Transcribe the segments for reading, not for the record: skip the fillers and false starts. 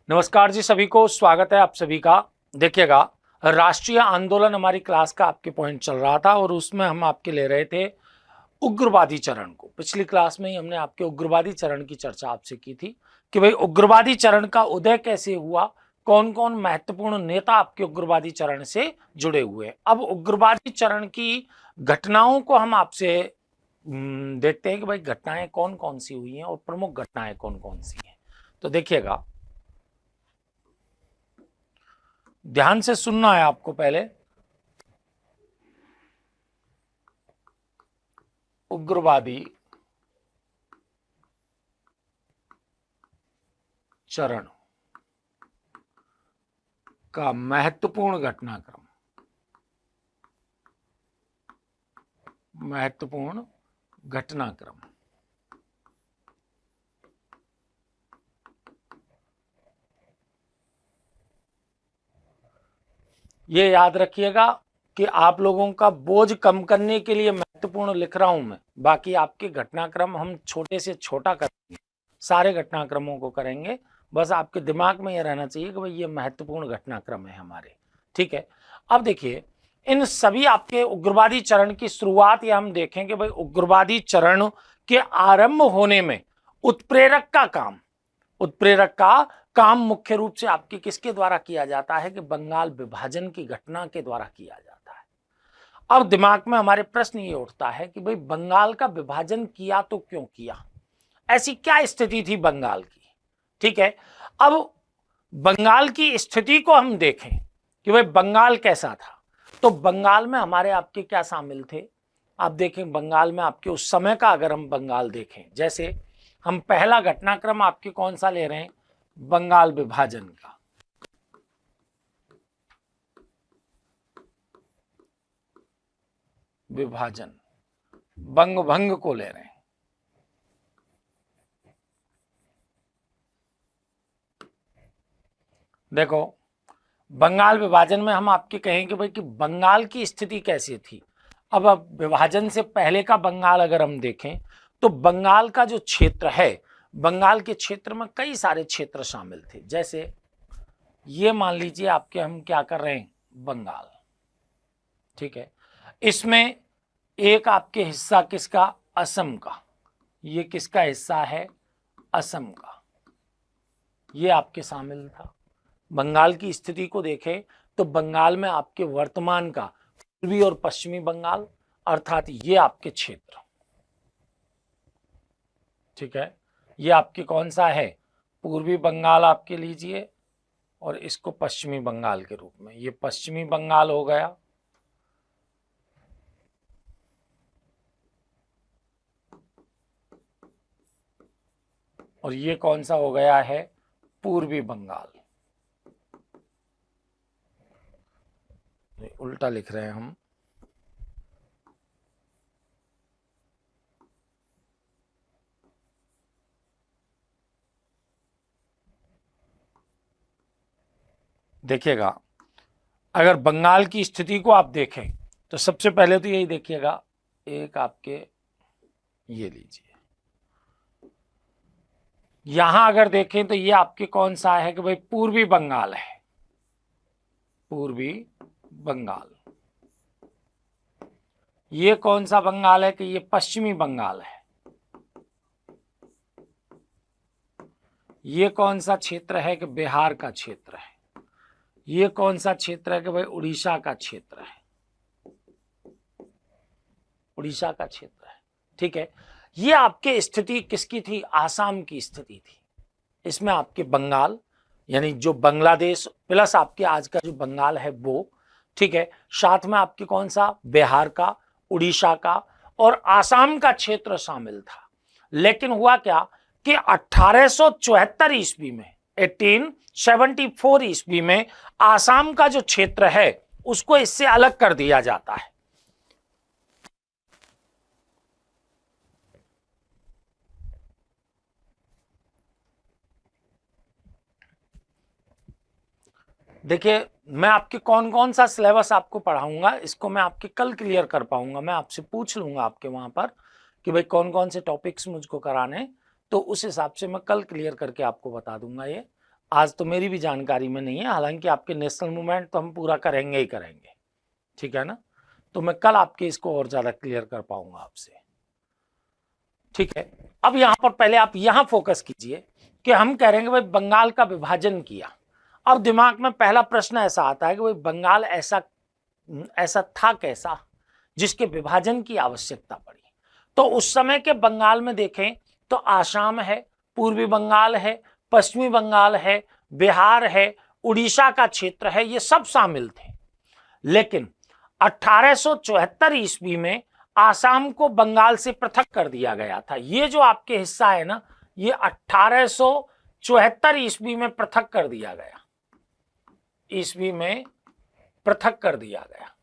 नमस्कार जी, सभी को स्वागत है आप सभी का। देखिएगा, राष्ट्रीय आंदोलन हमारी क्लास का आपके पॉइंट चल रहा था और उसमें हम आपके ले रहे थे उग्रवादी चरण को। पिछली क्लास में ही हमने आपके उग्रवादी चरण की चर्चा आपसे की थी कि भाई उग्रवादी चरण का उदय कैसे हुआ, कौन कौन महत्वपूर्ण नेता आपके उग्रवादी चरण से जुड़े हुए। अब उग्रवादी चरण की घटनाओं को हम आपसे देखते हैं कि भाई घटनाएं कौन कौन सी हुई हैं और प्रमुख घटनाएं कौन कौन सी हैं। तो देखिएगा, ध्यान से सुनना है आपको। पहले उग्रवादी चरण का महत्वपूर्ण घटनाक्रम, महत्वपूर्ण घटनाक्रम। ये याद रखिएगा कि आप लोगों का बोझ कम करने के लिए महत्वपूर्ण लिख रहा हूं मैं। बाकी आपके घटनाक्रम हम छोटे से छोटा करेंगे, सारे घटनाक्रमों को करेंगे। बस आपके दिमाग में ये रहना चाहिए कि भाई ये महत्वपूर्ण घटनाक्रम है हमारे। ठीक है, अब देखिए, इन सभी आपके उग्रवादी चरण की शुरुआत या हम देखेंगे भाई उग्रवादी चरण के आरंभ होने में उत्प्रेरक का काम मुख्य रूप से आपके किसके द्वारा किया जाता है कि बंगाल विभाजन की घटना के द्वारा किया जाता है। अब दिमाग में हमारे प्रश्न ये उठता है कि भाई बंगाल का विभाजन किया तो क्यों किया, ऐसी क्या स्थिति थी बंगाल की। ठीक है, अब बंगाल की स्थिति को हम देखें कि भाई बंगाल कैसा था। तो बंगाल में हमारे आपके क्या शामिल थे, आप देखें बंगाल में आपके उस समय का अगर हम बंगाल देखें, जैसे हम पहला घटनाक्रम आपके कौन सा ले रहे हैं, बंगाल विभाजन का। विभाजन बंग भंग को ले रहे हैं। देखो, बंगाल विभाजन में हम आपके कहेंगे भाई कि बंगाल की स्थिति कैसी थी। अब विभाजन से पहले का बंगाल अगर हम देखें तो बंगाल का जो क्षेत्र है, बंगाल के क्षेत्र में कई सारे क्षेत्र शामिल थे। जैसे ये मान लीजिए आपके हम क्या कर रहे हैं, बंगाल। ठीक है, इसमें एक आपके हिस्सा किसका, असम का। ये किसका हिस्सा है, असम का। ये आपके शामिल था। बंगाल की स्थिति को देखें तो बंगाल में आपके वर्तमान का पूर्वी और पश्चिमी बंगाल, अर्थात ये आपके क्षेत्र। ठीक है, ये आपके कौन सा है, पूर्वी बंगाल आपके लीजिए और इसको पश्चिमी बंगाल के रूप में, ये पश्चिमी बंगाल हो गया। और ये कौन सा हो गया है, पूर्वी बंगाल। उल्टा लिख रहे हैं हम। देखिएगा, अगर बंगाल की स्थिति को आप देखें तो सबसे पहले तो यही देखिएगा, एक आपके ये लीजिए, यहां अगर देखें तो ये आपके कौन सा है कि भाई पूर्वी बंगाल है, पूर्वी बंगाल। ये कौन सा बंगाल है कि ये पश्चिमी बंगाल है। ये कौन सा क्षेत्र है कि बिहार का क्षेत्र है। ये कौन सा क्षेत्र है कि भाई उड़ीसा का क्षेत्र है, उड़ीसा का क्षेत्र है। ठीक है, ये आपके स्थिति किसकी थी, आसाम की स्थिति थी। इसमें आपके बंगाल यानी जो बांग्लादेश प्लस आपके आज का जो बंगाल है वो। ठीक है, साथ में आपके कौन सा, बिहार का, उड़ीसा का और आसाम का क्षेत्र शामिल था। लेकिन हुआ क्या कि 1874 ईस्वी में, 1874 ईस्वी में आसाम का जो क्षेत्र है उसको इससे अलग कर दिया जाता है। देखिए, मैं आपके कौन कौन सा सिलेबस आपको पढ़ाऊंगा इसको मैं आपके कल क्लियर कर पाऊंगा। मैं आपसे पूछ लूंगा आपके वहां पर कि भाई कौन कौन से टॉपिक्स मुझको कराने, तो उस हिसाब से मैं कल क्लियर करके आपको बता दूंगा ये। आज तो मेरी भी जानकारी में नहीं है, हालांकि आपके नेशनल मूवमेंट तो हम पूरा करेंगे ही करेंगे, ठीक है ना। तो मैं कल आपके इसको और ज्यादा क्लियर कर पाऊंगा आपसे, ठीक है। अब यहां पर पहले आप यहां फोकस कीजिए कि हम कह रहे हैं भाई बंगाल का विभाजन किया। अब दिमाग में पहला प्रश्न ऐसा आता है कि भाई बंगाल ऐसा ऐसा था कैसा जिसके विभाजन की आवश्यकता पड़ी। तो उस समय के बंगाल में देखें तो आसाम है, पूर्वी बंगाल है, पश्चिमी बंगाल है, बिहार है, उड़ीसा का क्षेत्र है, ये सब शामिल थे। लेकिन 1874 ईस्वी में आसाम को बंगाल से पृथक कर दिया गया था। ये जो आपके हिस्सा है ना, ये 1874 ईस्वी में पृथक कर दिया गया, ईस्वी में पृथक कर दिया गया।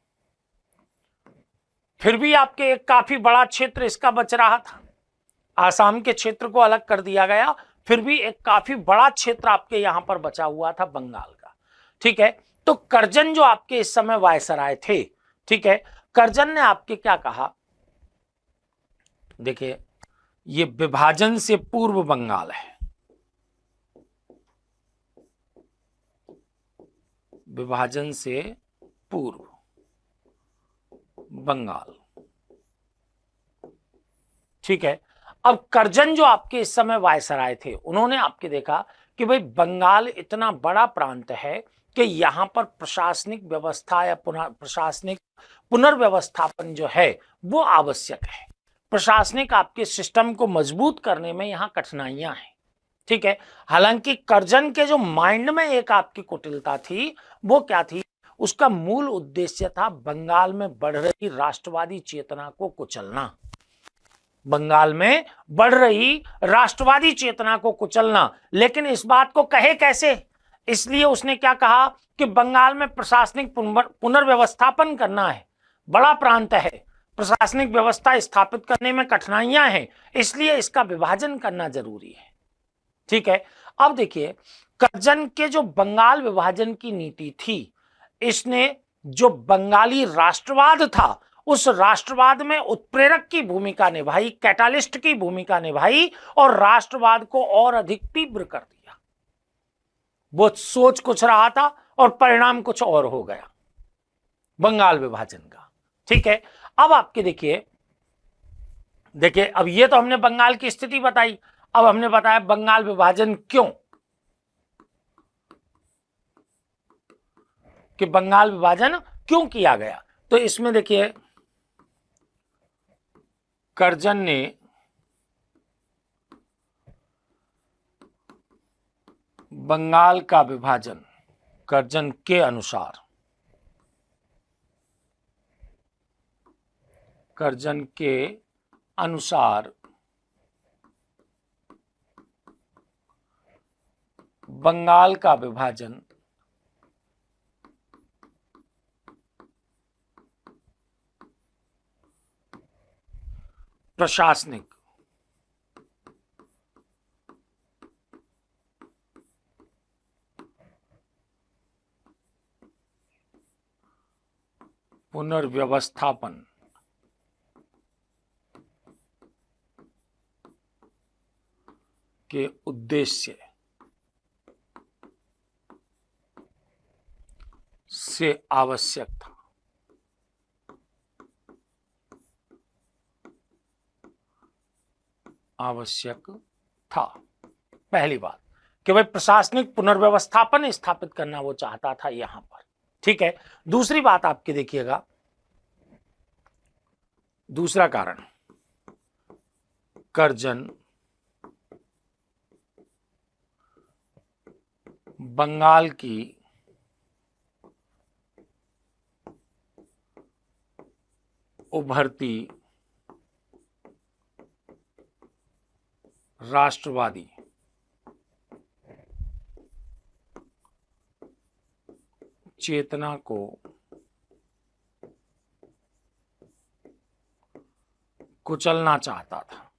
फिर भी आपके एक काफी बड़ा क्षेत्र इसका बच रहा था। आसाम के क्षेत्र को अलग कर दिया गया, फिर भी एक काफी बड़ा क्षेत्र आपके यहां पर बचा हुआ था बंगाल का, ठीक है। तो कर्जन जो आपके इस समय वायसराय थे, ठीक है, कर्जन ने आपके क्या कहा, देखिए ये विभाजन से पूर्व बंगाल है, विभाजन से पूर्व बंगाल, ठीक है। अब कर्जन जो आपके इस समय वायसराय थे, उन्होंने आपके देखा कि भाई बंगाल इतना बड़ा प्रांत है कि यहां पर प्रशासनिक व्यवस्था या प्रशासनिक पुनर्व्यवस्थापन जो है वो आवश्यक है। प्रशासनिक आपके सिस्टम को मजबूत करने में यहां कठिनाइयां हैं, ठीक है। हालांकि कर्जन के जो माइंड में एक आपकी कुटिलता थी, वो क्या थी, उसका मूल उद्देश्य था बंगाल में बढ़ रही राष्ट्रवादी चेतना को कुचलना, बंगाल में बढ़ रही राष्ट्रवादी चेतना को कुचलना। लेकिन इस बात को कहे कैसे, इसलिए उसने क्या कहा कि बंगाल में प्रशासनिक पुनर्व्यवस्थापन करना है, बड़ा प्रांत है, प्रशासनिक व्यवस्था स्थापित करने में कठिनाइयां हैं, इसलिए इसका विभाजन करना जरूरी है, ठीक है। अब देखिए कर्जन के जो बंगाल विभाजन की नीति थी, इसने जो बंगाली राष्ट्रवाद था उस राष्ट्रवाद में उत्प्रेरक की भूमिका निभाई, कैटालिस्ट की भूमिका निभाई और राष्ट्रवाद को और अधिक तीव्र कर दिया। वो सोच कुछ रहा था और परिणाम कुछ और हो गया बंगाल विभाजन का, ठीक है। अब आपके देखिए अब ये तो हमने बंगाल की स्थिति बताई, अब हमने बताया बंगाल विभाजन क्यों, कि बंगाल विभाजन क्यों किया गया। तो इसमें देखिए कर्जन ने बंगाल का विभाजन, कर्जन के अनुसार, कर्जन के अनुसार बंगाल का विभाजन प्रशासनिक पुनर्व्यवस्थापन के उद्देश्य से आवश्यक था। आवश्यक था पहली बात कि भाई प्रशासनिक पुनर्व्यवस्थापन स्थापित करना वो चाहता था यहां पर, ठीक है। दूसरी बात आपके देखिएगा, दूसरा कारण, कर्जन बंगाल की उभरती राष्ट्रवादी चेतना को कुचलना चाहता था,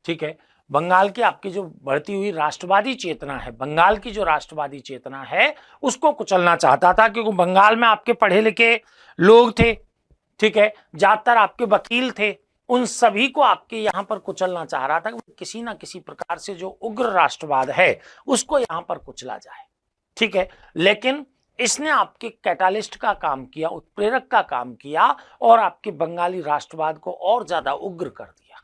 ठीक है। बंगाल की आपकी जो बढ़ती हुई राष्ट्रवादी चेतना है, बंगाल की जो राष्ट्रवादी चेतना है उसको कुचलना चाहता था, क्योंकि बंगाल में आपके पढ़े लिखे लोग थे, ठीक है, ज्यादातर आपके वकील थे, उन सभी को आपके यहां पर कुचलना चाह रहा था कि किसी ना किसी प्रकार से जो उग्र राष्ट्रवाद है उसको यहां पर कुचला जाए। ठीक है, लेकिन इसने आपके कैटालिस्ट का काम किया, उत्प्रेरक का काम किया और आपके बंगाली राष्ट्रवाद को और ज्यादा उग्र कर दिया।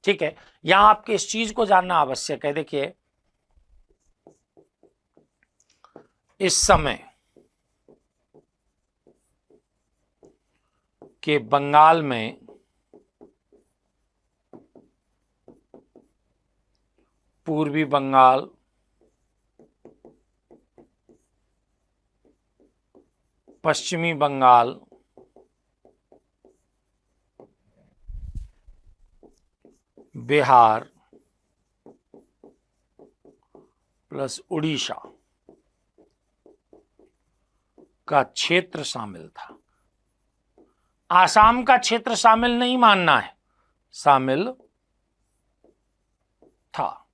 ठीक है, यहां आपके इस चीज को जानना आवश्यक है। देखिए, इस समय के बंगाल में पूर्वी बंगाल, पश्चिमी बंगाल, बिहार प्लस उड़ीसा का क्षेत्र शामिल था। आसाम का क्षेत्र शामिल नहीं मानना है, शामिल था।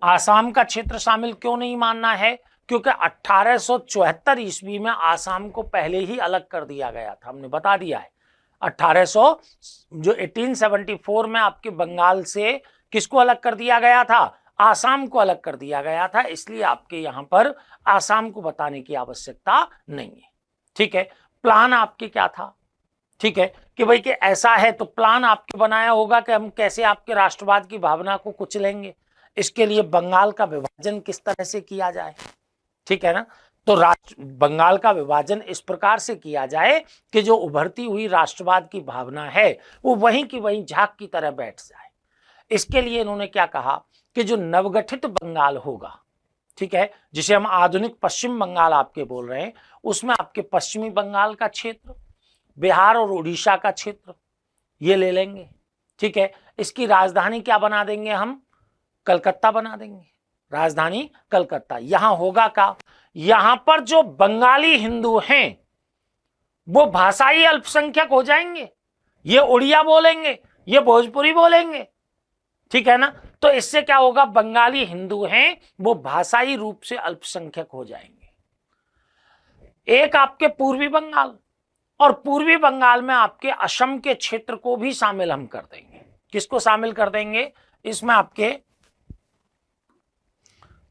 आसाम का क्षेत्र शामिल क्यों नहीं मानना है? क्योंकि 1874 ईस्वी में आसाम को पहले ही अलग कर दिया गया था, हमने बता दिया है। 1874 में आपके बंगाल से किसको अलग कर दिया गया था? आसाम को अलग कर दिया गया था, इसलिए आपके यहां पर आसाम को बताने की आवश्यकता नहीं है। ठीक है, प्लान आपके क्या था? ठीक है, कि भाई कि ऐसा है तो प्लान आपके बनाया होगा कि हम कैसे आपके राष्ट्रवाद की भावना को कुचलेंगे, इसके लिए बंगाल का विभाजन किस तरह से किया जाए। ठीक है ना, तो बंगाल का विभाजन इस प्रकार से किया जाए कि जो उभरती हुई राष्ट्रवाद की भावना है वो वहीं की वहीं झाग की तरह बैठ जाए। इसके लिए इन्होंने क्या कहा कि जो नवगठित बंगाल होगा, ठीक है, जिसे हम आधुनिक पश्चिम बंगाल आपके बोल रहे हैं, उसमें आपके पश्चिमी बंगाल का क्षेत्र, बिहार और उड़ीसा का क्षेत्र ये ले लेंगे। ठीक है, इसकी राजधानी क्या बना देंगे हम? कलकत्ता बना देंगे, राजधानी कलकत्ता। यहां होगा क्या? यहां पर जो बंगाली हिंदू हैं वो भाषाई अल्पसंख्यक हो जाएंगे, ये उड़िया बोलेंगे, ये भोजपुरी बोलेंगे। ठीक है ना, तो इससे क्या होगा? बंगाली हिंदू हैं वो भाषाई रूप से अल्पसंख्यक हो जाएंगे। एक आपके पूर्वी बंगाल, और पूर्वी बंगाल में आपके असम के क्षेत्र को भी शामिल हम कर देंगे। किसको शामिल कर देंगे इसमें? आपके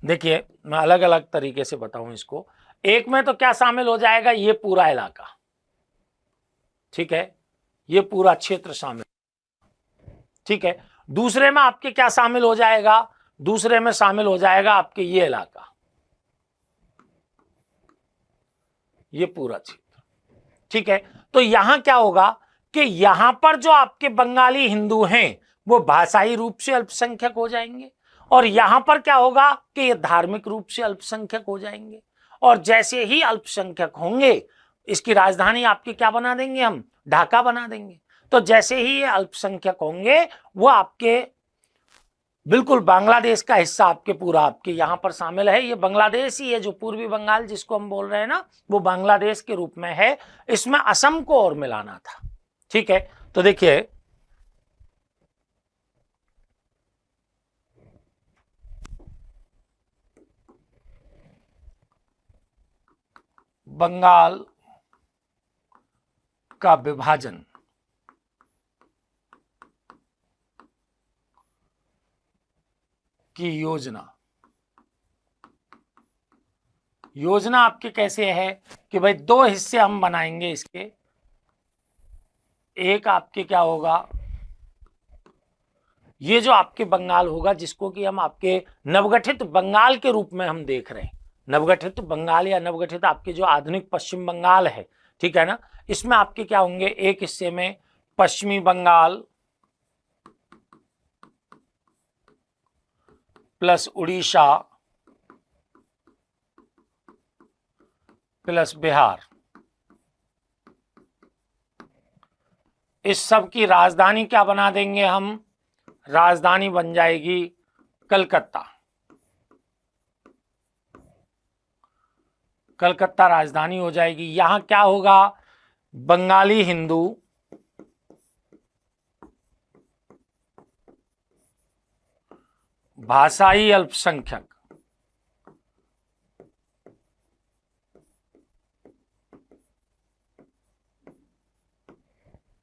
देखिए, मैं अलग अलग तरीके से बताऊं इसको। एक में तो क्या शामिल हो जाएगा? ये पूरा इलाका, ठीक है, ये पूरा क्षेत्र शामिल। ठीक है, दूसरे में आपके क्या शामिल हो जाएगा? दूसरे में शामिल हो जाएगा आपके ये इलाका, ये पूरा क्षेत्र। ठीक है, तो यहां क्या होगा कि यहां पर जो आपके बंगाली हिंदू हैं वो भाषाई रूप से अल्पसंख्यक हो जाएंगे, और यहां पर क्या होगा कि ये धार्मिक रूप से अल्पसंख्यक हो जाएंगे। और जैसे ही अल्पसंख्यक होंगे, इसकी राजधानी आपकी क्या बना देंगे हम? ढाका बना देंगे। तो जैसे ही ये अल्पसंख्यक होंगे वो आपके बिल्कुल बांग्लादेश का हिस्सा आपके पूरा आपके यहां पर शामिल है। ये बांग्लादेश ही है, जो पूर्वी बंगाल जिसको हम बोल रहे हैं ना, वो बांग्लादेश के रूप में है। इसमें असम को और मिलाना था। ठीक है, तो देखिए, बंगाल का विभाजन की योजना आपके कैसे है कि भाई दो हिस्से हम बनाएंगे इसके। एक आपके क्या होगा, ये जो आपके बंगाल होगा जिसको कि हम आपके नवगठित बंगाल के रूप में हम देख रहे हैं, नवगठित बंगाल या नवगठित आपके जो आधुनिक पश्चिम बंगाल है, ठीक है ना, इसमें आपके क्या होंगे? एक हिस्से में पश्चिमी बंगाल प्लस उड़ीसा प्लस बिहार, इस सब की राजधानी क्या बना देंगे हम? राजधानी बन जाएगी कलकत्ता। कलकत्ता राजधानी हो जाएगी। यहां क्या होगा? बंगाली हिंदू भाषाई अल्पसंख्यक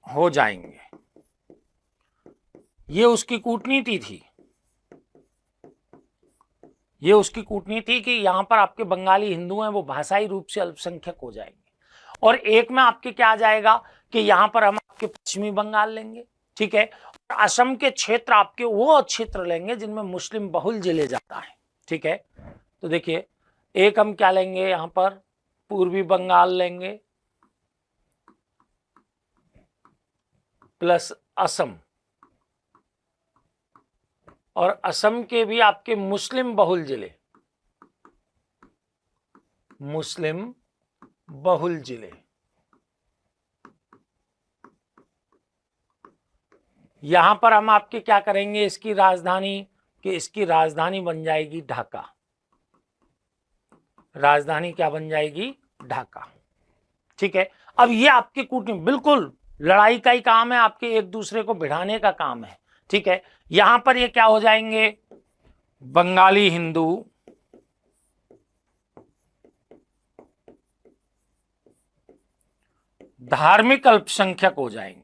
हो जाएंगे। ये उसकी कूटनीति थी, ये उसकी कूटनीति कि यहां पर आपके बंगाली हिंदू हैं वो भाषाई रूप से अल्पसंख्यक हो जाएंगे, और एक में आपके क्या आ जाएगा कि यहां पर हम आपके पश्चिमी बंगाल लेंगे, ठीक है, और असम के क्षेत्र आपके वो क्षेत्र लेंगे जिनमें मुस्लिम बहुल जिले जाता है, ठीक है। तो देखिए एक हम क्या लेंगे, यहां पर पूर्वी बंगाल लेंगे प्लस असम, और असम के भी आपके मुस्लिम बहुल जिले, मुस्लिम बहुल जिले, यहां पर हम आपके क्या करेंगे, इसकी राजधानी, कि इसकी राजधानी बन जाएगी ढाका, राजधानी क्या बन जाएगी, ढाका, ठीक है। अब ये आपके कूटनीति बिल्कुल लड़ाई का ही काम है, आपके एक दूसरे को भिड़ाने का काम है, ठीक है। यहां पर ये क्या हो जाएंगे, बंगाली हिंदू धार्मिक अल्पसंख्यक हो जाएंगे,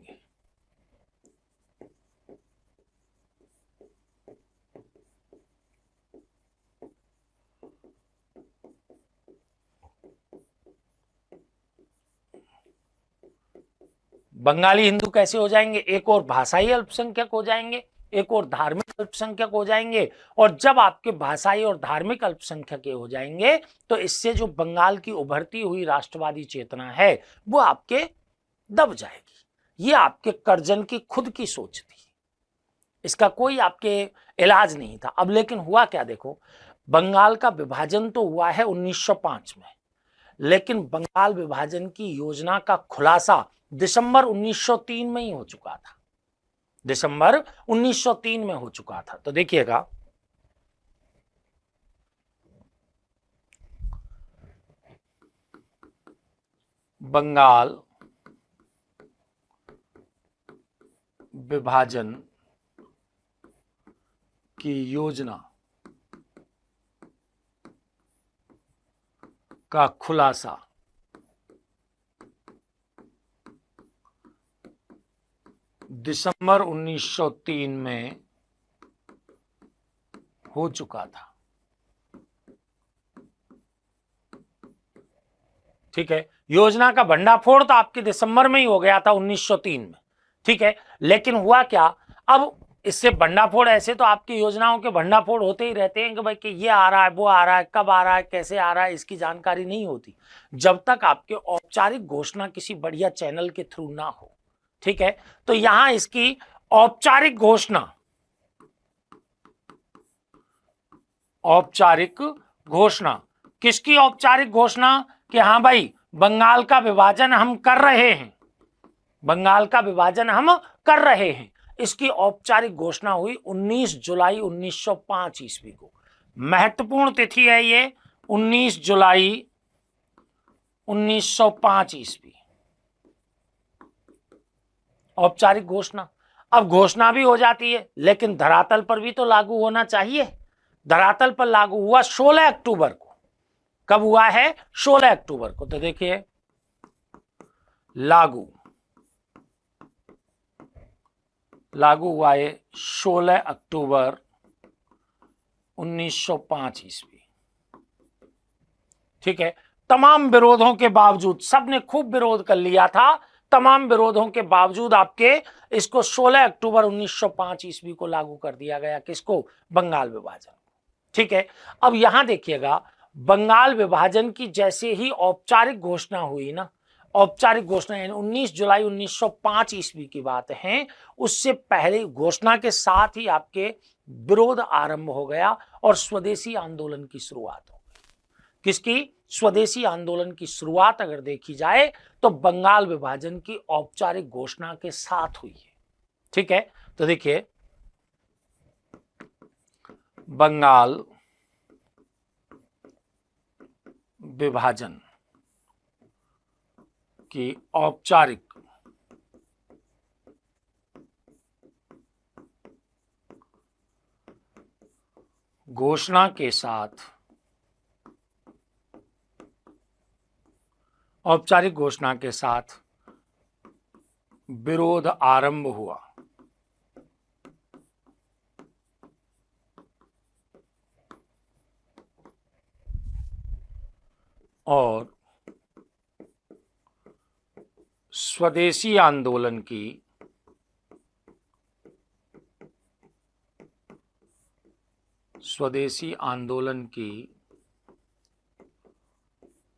बंगाली हिंदू कैसे हो जाएंगे, एक और भाषाई अल्पसंख्यक हो जाएंगे, एक और धार्मिक अल्पसंख्यक हो जाएंगे, और जब आपके भाषाई और धार्मिक अल्पसंख्यक हो जाएंगे तो इससे जो बंगाल की उभरती हुई राष्ट्रवादी चेतना है वो आपके दब जाएगी। ये आपके कर्जन की खुद की सोच थी, इसका कोई आपके इलाज नहीं था। अब लेकिन हुआ क्या, देखो बंगाल का विभाजन तो हुआ है 1905 में, लेकिन बंगाल विभाजन की योजना का खुलासा दिसंबर 1903 में ही हो चुका था, दिसंबर 1903 में हो चुका था। तो देखिएगा बंगाल विभाजन की योजना का खुलासा दिसंबर 1903 में हो चुका था, ठीक है। योजना का भंडाफोड़ तो आपके दिसंबर में ही हो गया था 1903 में, ठीक है। लेकिन हुआ क्या, अब इससे भंडाफोड़, ऐसे तो आपकी योजनाओं के भंडाफोड़ होते ही रहते हैं कि भाई कि ये आ रहा है, वो आ रहा है, कब आ रहा है, कैसे आ रहा है, इसकी जानकारी नहीं होती जब तक आपके औपचारिक घोषणा किसी बढ़िया चैनल के थ्रू ना हो, ठीक है। तो यहां इसकी औपचारिक घोषणा, औपचारिक घोषणा, किसकी औपचारिक घोषणा, कि हाँ भाई बंगाल का विभाजन हम कर रहे हैं, बंगाल का विभाजन हम कर रहे हैं। इसकी औपचारिक घोषणा हुई 19 जुलाई 1905 ईस्वी को। महत्वपूर्ण तिथि है ये, 19 जुलाई 1905 ईस्वी, औपचारिक घोषणा। अब घोषणा भी हो जाती है लेकिन धरातल पर भी तो लागू होना चाहिए। धरातल पर लागू हुआ 16 अक्टूबर को। कब हुआ है, 16 अक्टूबर को। तो देखिए लागू हुआ है 16 अक्टूबर 1905 ईस्वी, ठीक है। तमाम विरोधों के बावजूद, सबने खूब विरोध कर लिया था, तमाम विरोधों के बावजूद आपके इसको 16 अक्टूबर 1905 ईस्वी को लागू कर दिया गया। किसको, बंगाल विभाजन, ठीक है। अब यहां देखिएगा बंगाल विभाजन की जैसे ही औपचारिक घोषणा हुई ना, औपचारिक घोषणा यानी 19 जुलाई 1905 ईस्वी की बात है, उससे पहले घोषणा के साथ ही आपके विरोध आरंभ हो गया और स्वदेशी आंदोलन की शुरुआत हो गई। किसकी, स्वदेशी आंदोलन की शुरुआत अगर देखी जाए तो बंगाल विभाजन की औपचारिक घोषणा के साथ हुई है, ठीक है। तो देखिए बंगाल विभाजन की औपचारिक घोषणा के साथ, औपचारिक घोषणा के साथ विरोध आरंभ हुआ। और स्वदेशी आंदोलन की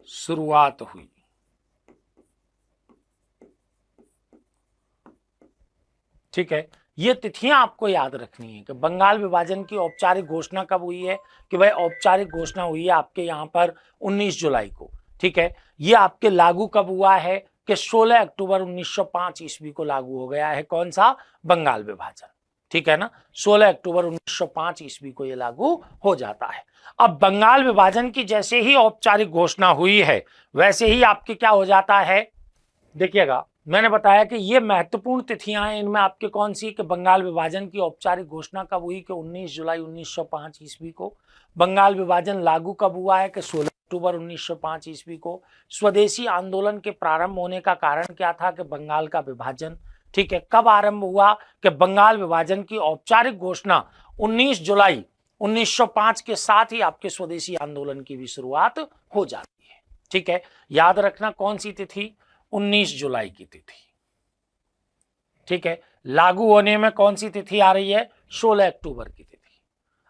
शुरुआत हुई। ठीक है, ये तिथियां आपको याद रखनी है कि बंगाल विभाजन की औपचारिक घोषणा कब हुई है, कि भाई औपचारिक घोषणा हुई है आपके यहां पर 19 जुलाई को। ठीक है, ये आपके लागू कब हुआ है कि 16 अक्टूबर 1905 ईस्वी को लागू हो गया है। कौन सा? बंगाल विभाजन। ठीक है ना, 16 अक्टूबर 1905 ईस्वी को ये लागू हो जाता है। अब बंगाल विभाजन की जैसे ही औपचारिक घोषणा हुई है वैसे ही आपके क्या हो जाता है, देखिएगा मैंने बताया कि ये महत्वपूर्ण तिथियां हैं। इनमें आपके कौन सी, कि बंगाल विभाजन की औपचारिक घोषणा कब हुई कि 19 जुलाई 1905 ईस्वी को। बंगाल विभाजन लागू कब हुआ है कि 16 अक्टूबर 1905 ईस्वी को। स्वदेशी आंदोलन के प्रारंभ होने का कारण क्या था कि बंगाल का विभाजन। ठीक है, कब आरंभ हुआ कि बंगाल विभाजन की औपचारिक घोषणा 19 जुलाई 1905 के साथ ही आपके स्वदेशी आंदोलन की भी शुरुआत हो जाती है। ठीक है, याद रखना कौन सी तिथि, 19 जुलाई की तिथि। ठीक है, लागू होने में कौन सी तिथि आ रही है, 16 अक्टूबर की तिथि।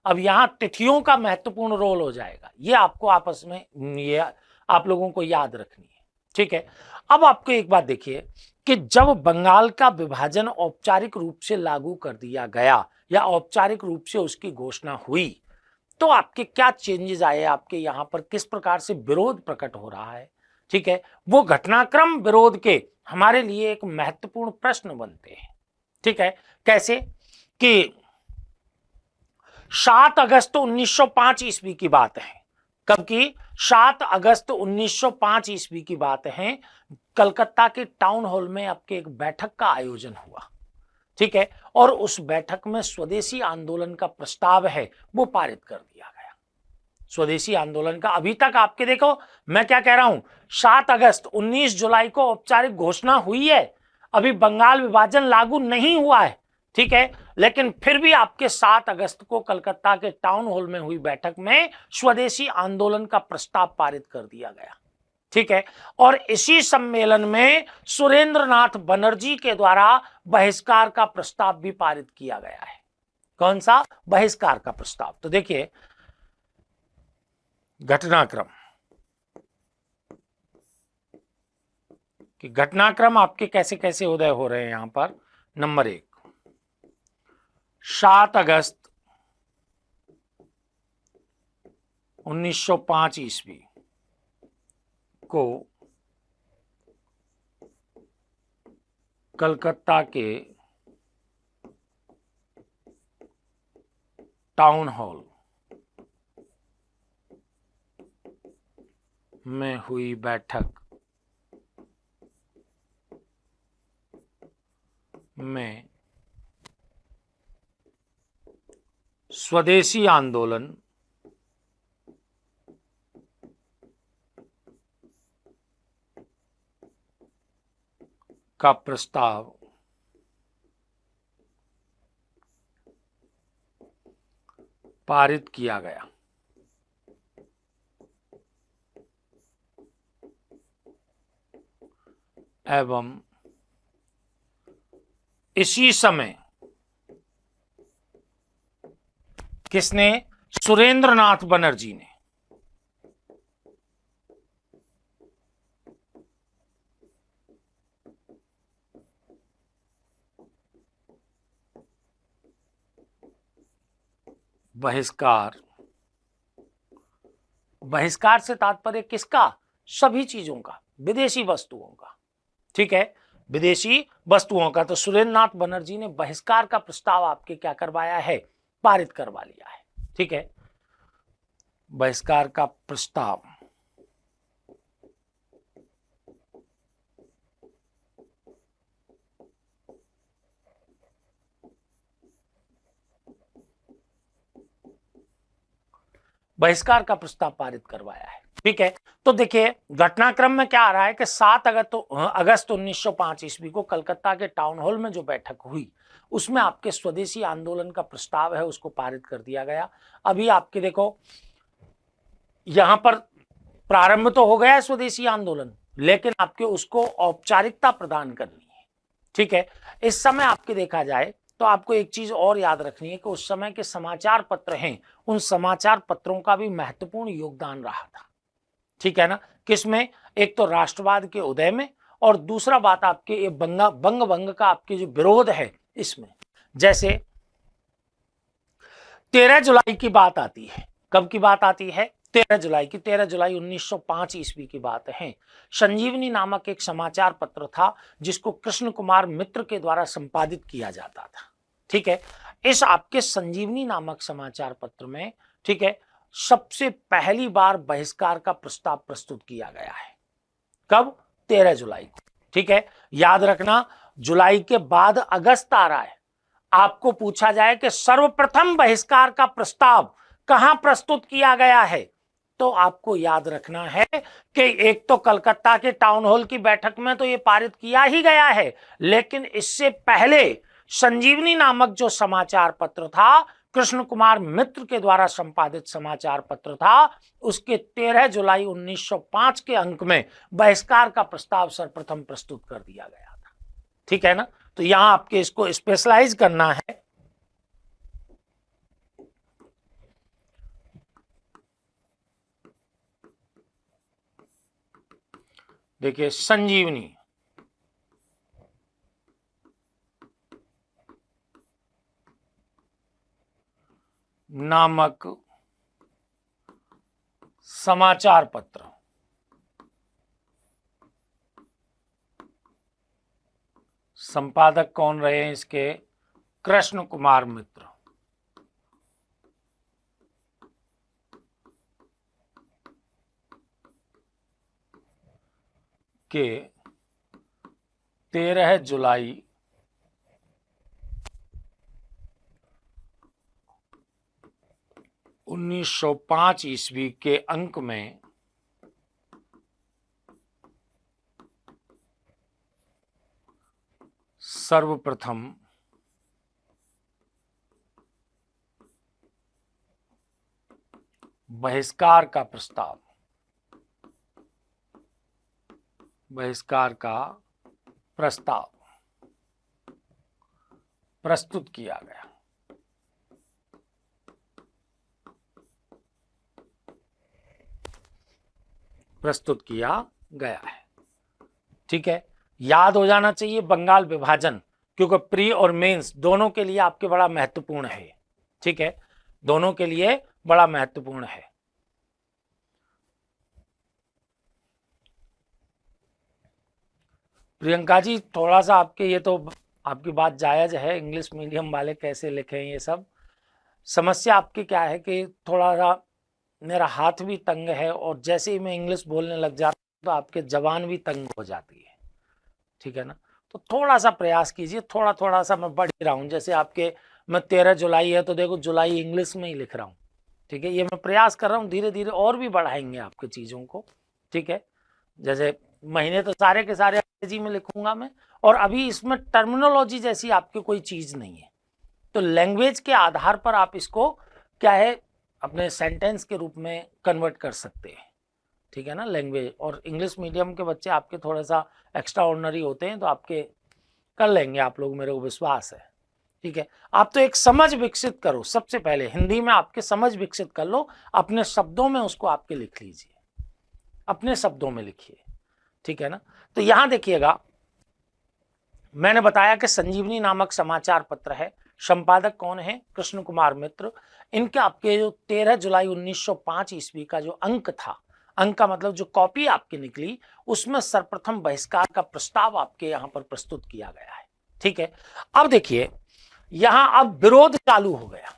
अब यहां तिथियों का महत्वपूर्ण रोल हो जाएगा, ये आपको आपस में ये आप लोगों को याद रखनी है। ठीक है, अब आपको एक बात देखिए कि जब बंगाल का विभाजन औपचारिक रूप से लागू कर दिया गया या औपचारिक रूप से उसकी घोषणा हुई तो आपके क्या चेंजेस आए, आपके यहां पर किस प्रकार से विरोध प्रकट हो रहा है। ठीक है, वो घटनाक्रम विरोध के हमारे लिए एक महत्वपूर्ण प्रश्न बनते हैं। ठीक है, कैसे कि 7 अगस्त 1905 ईस्वी की बात है। कब की? 7 अगस्त 1905 ईस्वी की बात है। कलकत्ता के टाउन हॉल में आपके एक बैठक का आयोजन हुआ। ठीक है, और उस बैठक में स्वदेशी आंदोलन का प्रस्ताव है वो पारित कर दिया गया। स्वदेशी आंदोलन का अभी तक आपके देखो मैं क्या कह रहा हूं, 7 अगस्त 19 जुलाई को औपचारिक घोषणा हुई है, अभी बंगाल विभाजन लागू नहीं हुआ है। ठीक है, लेकिन फिर भी आपके 7 अगस्त को कलकत्ता के टाउन हॉल में हुई बैठक में स्वदेशी आंदोलन का प्रस्ताव पारित कर दिया गया। ठीक है, और इसी सम्मेलन में सुरेंद्रनाथ बनर्जी के द्वारा बहिष्कार का प्रस्ताव भी पारित किया गया है। कौन सा? बहिष्कार का प्रस्ताव। तो देखिए घटनाक्रम कि घटनाक्रम आपके कैसे कैसे उदय हो रहे हैं यहां पर। नंबर 1, 7 अगस्त 1905 ईस्वी को कलकत्ता के टाउन हॉल में हुई बैठक में स्वदेशी आंदोलन का प्रस्ताव पारित किया गया। एवं इसी समय किसने? सुरेंद्रनाथ बनर्जी ने बहिष्कार से तात्पर्य किसका? सभी चीजों का, विदेशी वस्तुओं का। ठीक है, विदेशी वस्तुओं का। तो सुरेंद्रनाथ बनर्जी ने बहिष्कार का प्रस्ताव आपके क्या करवाया है? पारित करवा लिया है। ठीक है, बहिष्कार का प्रस्ताव बहिष्कार का प्रस्ताव पारित करवाया है। ठीक है, तो देखिए घटनाक्रम में क्या आ रहा है कि 7 अगस्त 1905 ईस्वी को कलकत्ता के टाउन हॉल में जो बैठक हुई उसमें आपके स्वदेशी आंदोलन का प्रस्ताव है उसको पारित कर दिया गया। अभी आपके देखो यहां पर प्रारंभ तो हो गया है स्वदेशी आंदोलन, लेकिन आपके उसको औपचारिकता प्रदान करनी है। ठीक है, इस समय आपके देखा जाए तो आपको एक चीज और याद रखनी है कि उस समय के समाचार पत्र हैं, उन समाचार पत्रों का भी महत्वपूर्ण योगदान रहा था। ठीक है ना, किसमें? एक तो राष्ट्रवाद के उदय में, और दूसरा बात आपके ये बंग भंग का आपके जो विरोध है इसमें। जैसे 13 जुलाई की बात आती है, कब की बात आती है? 13 जुलाई की। 13 जुलाई 1905 ईस्वी की बात है। संजीवनी नामक एक समाचार पत्र था जिसको कृष्ण कुमार मित्र के द्वारा संपादित किया जाता था। ठीक है, इस आपके संजीवनी नामक समाचार पत्र में, ठीक है, सबसे पहली बार बहिष्कार का प्रस्ताव प्रस्तुत किया गया है। कब? 13 जुलाई को। ठीक है, याद रखना, जुलाई के बाद अगस्त आ रहा है। आपको पूछा जाए कि सर्वप्रथम बहिष्कार का प्रस्ताव कहां प्रस्तुत किया गया है, तो आपको याद रखना है कि एक तो कलकत्ता के टाउन हॉल की बैठक में तो ये पारित किया ही गया है, लेकिन इससे पहले संजीवनी नामक जो समाचार पत्र था, कृष्ण कुमार मित्र के द्वारा संपादित समाचार पत्र था, उसके 13 जुलाई 1905 के अंक में बहिष्कार का प्रस्ताव सर्वप्रथम प्रस्तुत कर दिया गया था। ठीक है ना, तो यहां आपके इसको स्पेशलाइज करना है। देखिए, संजीवनी नामक समाचार पत्र, संपादक कौन रहे हैं इसके? कृष्ण कुमार मित्र। के 13 जुलाई 1905 ईस्वी के अंक में सर्वप्रथम बहिष्कार का प्रस्ताव, प्रस्तुत किया गया। है। ठीक है, याद हो जाना चाहिए बंगाल विभाजन, क्योंकि प्री और मेंस दोनों के लिए आपके बड़ा महत्वपूर्ण है। ठीक है, दोनों के लिए बड़ा महत्वपूर्ण है। प्रियंका जी, थोड़ा सा आपके, ये तो आपकी बात जायज है, इंग्लिश मीडियम वाले कैसे लिखें ये सब। समस्या आपकी क्या है कि थोड़ा सा मेरा हाथ भी तंग है, और जैसे ही मैं इंग्लिश बोलने लग जाता हूँ तो आपके जबान भी तंग हो जाती है। ठीक है ना, तो थोड़ा सा प्रयास कीजिए, थोड़ा थोड़ा सा मैं बढ़ ही रहा हूँ। जैसे आपके मैं 13 जुलाई है तो देखो जुलाई इंग्लिश में ही लिख रहा हूँ। ठीक है, ये मैं प्रयास कर रहा हूँ, धीरे धीरे और भी बढ़ाएंगे आपके चीज़ों को। ठीक है, जैसे महीने तो सारे के सारे अंग्रेजी में लिखूंगा मैं, और अभी इसमें टर्मिनोलॉजी जैसी आपकी कोई चीज़ नहीं है, तो लैंग्वेज के आधार पर आप इसको क्या है अपने सेंटेंस के रूप में कन्वर्ट कर सकते हैं। ठीक है ना, लैंग्वेज, और इंग्लिश मीडियम के बच्चे आपके थोड़ा सा एक्स्ट्रा ऑर्डिनरी होते हैं, तो आपके कर लेंगे आप लोग, मेरे को विश्वास है। ठीक है, आप तो एक समझ विकसित करो, सबसे पहले हिंदी में आपके समझ विकसित कर लो, अपने शब्दों में उसको आपके लिख लीजिए, अपने शब्दों में लिखिए। ठीक है ना, तो यहां देखिएगा, मैंने बताया कि संजीवनी नामक समाचार पत्र है, संपादक कौन है? कृष्ण कुमार मित्र। इनके आपके जो 13 जुलाई 1905 ईस्वी का जो अंक था, अंक का मतलब जो कॉपी आपकी निकली, उसमें सर्वप्रथम बहिष्कार का प्रस्ताव आपके यहां पर प्रस्तुत किया गया है। ठीक है, अब देखिए यहां अब विरोध चालू हो गया।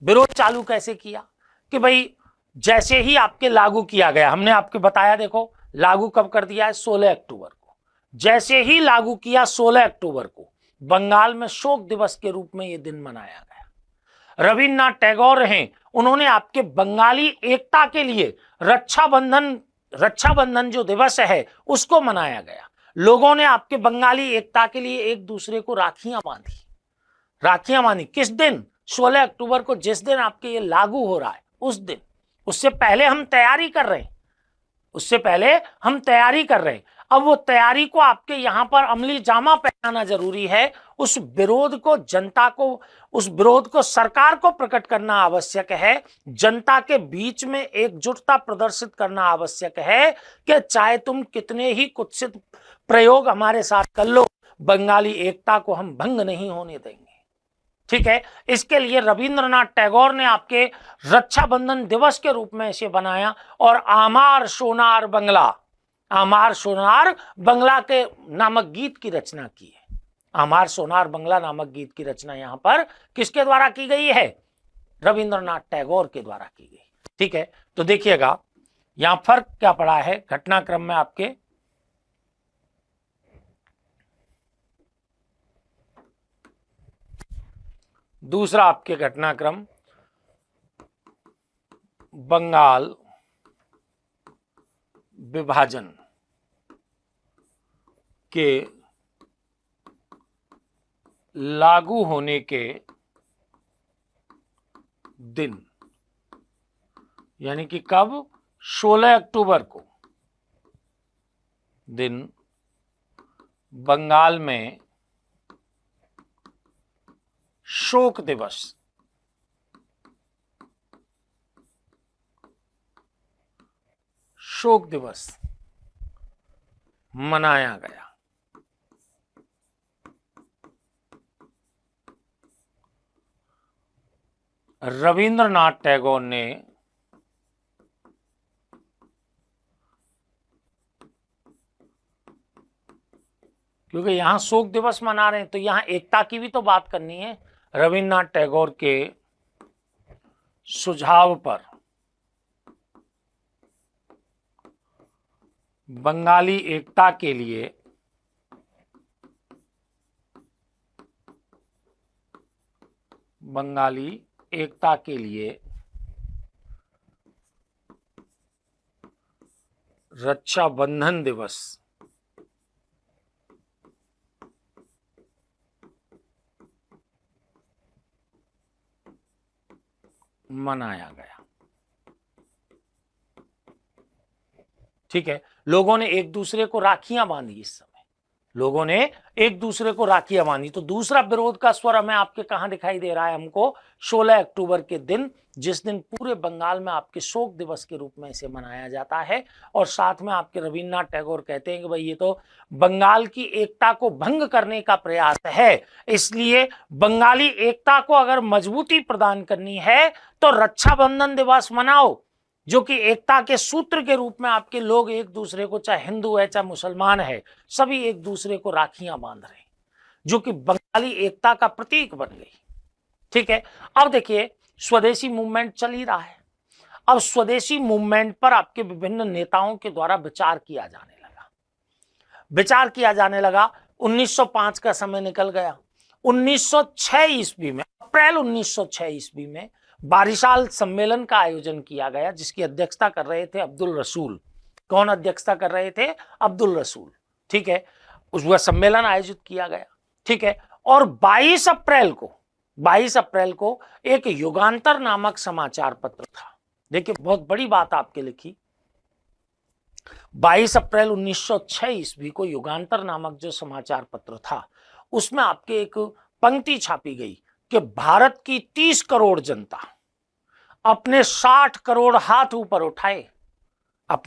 विरोध चालू कैसे किया कि भाई जैसे ही आपके लागू किया गया, हमने आपको बताया, देखो लागू कब कर दिया है? 16 अक्टूबर को। जैसे ही लागू किया 16 अक्टूबर को, बंगाल में शोक दिवस के रूप में यह दिन मनाया गया। रविन्द्रनाथ टैगोर हैं, उन्होंने आपके बंगाली एकता के लिए रक्षाबंधन जो दिवस है उसको मनाया गया। लोगों ने आपके बंगाली एकता के लिए एक दूसरे को राखियां बांधी। किस दिन? 16 अक्टूबर को, जिस दिन आपके ये लागू हो रहा है उस दिन। उससे पहले हम तैयारी कर रहे हैं, उससे पहले हम तैयारी कर रहे हैं। अब वो तैयारी को आपके यहां पर अमली जामा पहनाना जरूरी है। उस विरोध को जनता को, उस विरोध को सरकार को प्रकट करना आवश्यक है। जनता के बीच में एकजुटता प्रदर्शित करना आवश्यक है कि चाहे तुम कितने ही कुत्सित प्रयोग हमारे साथ कर लो, बंगाली एकता को हम भंग नहीं होने देंगे। ठीक है, इसके लिए रविंद्रनाथ टैगोर ने आपके रक्षाबंधन दिवस के रूप में इसे बनाया और आमार सोनार बंगला, आमार सोनार बंगला के नामक गीत की रचना की है। आमार सोनार बंगला नामक गीत की रचना यहां पर किसके द्वारा की गई है? रविंद्रनाथ टैगोर के द्वारा की गई। ठीक है, तो देखिएगा यहां फर्क क्या पड़ा है घटनाक्रम में आपके। दूसरा आपके घटनाक्रम बंगाल विभाजन के लागू होने के दिन, यानी कि कब? 16 अक्टूबर को दिन बंगाल में शोक दिवस मनाया गया। रविंद्रनाथ टैगोर ने क्योंकि यहां शोक दिवस मना रहे हैं तो यहां एकता की भी तो बात करनी है। रविंद्रनाथ टैगोर के सुझाव पर बंगाली एकता के लिए रक्षाबंधन दिवस मनाया गया। ठीक है, लोगों ने एक दूसरे को राखियां बांधी। इस समय लोगों ने एक दूसरे को राखियां बांधी। तो दूसरा विरोध का स्वर हमें आपके कहां दिखाई दे रहा है? हमको 16 अक्टूबर के दिन, जिस दिन पूरे बंगाल में आपके शोक दिवस के रूप में इसे मनाया जाता है। और साथ में आपके रविन्द्रनाथ टैगोर कहते हैं कि भाई ये तो बंगाल की एकता को भंग करने का प्रयास है, इसलिए बंगाली एकता को अगर मजबूती प्रदान करनी है तो रक्षाबंधन दिवस मनाओ, जो कि एकता के सूत्र के रूप में आपके लोग एक दूसरे को, चाहे हिंदू है चाहे मुसलमान है, सभी एक दूसरे को राखियां बांध रहे हैं, जो कि बंगाली एकता का प्रतीक बन गई। ठीक है, अब देखिए स्वदेशी मूवमेंट चल ही रहा है। अब स्वदेशी मूवमेंट पर आपके विभिन्न नेताओं के द्वारा विचार किया जाने लगा। 1905 का समय निकल गया। 1906 ईस्वी में, अप्रैल 1906 ईस्वी में बारिशाल सम्मेलन का आयोजन किया गया, जिसकी अध्यक्षता कर रहे थे अब्दुल रसूल। कौन अध्यक्षता कर रहे थे? अब्दुल रसूल। ठीक है, वह सम्मेलन आयोजित किया गया। ठीक है, और 22 अप्रैल को एक युगांतर नामक समाचार पत्र था। देखिए बहुत बड़ी बात आपके लिखी। 22 अप्रैल 1906 ईस्वी को युगांतर नामक जो समाचार पत्र था, उसमें आपके एक पंक्ति छापी गई कि भारत की 30 करोड़ जनता अपने 60 करोड़ हाथ ऊपर उठाए, अब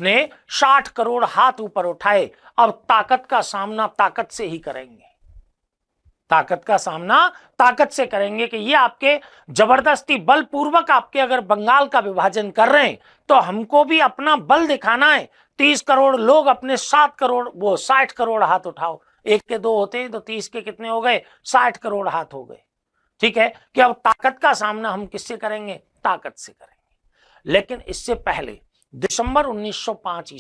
ताकत का सामना ताकत से ही करेंगे। कि ये आपके जबरदस्ती बलपूर्वक आपके अगर बंगाल का विभाजन कर रहे हैं तो हमको भी अपना बल दिखाना है। 30 करोड़ लोग अपने 60 करोड़ हाथ उठाओ। एक के दो होते हैं तो 30 के कितने हो गए? 60 करोड़ हाथ हो गए। ठीक है, कि अब ताकत का सामना हम किससे करेंगे? ताकत से करेंगे। लेकिन इससे पहले दिसंबर 1905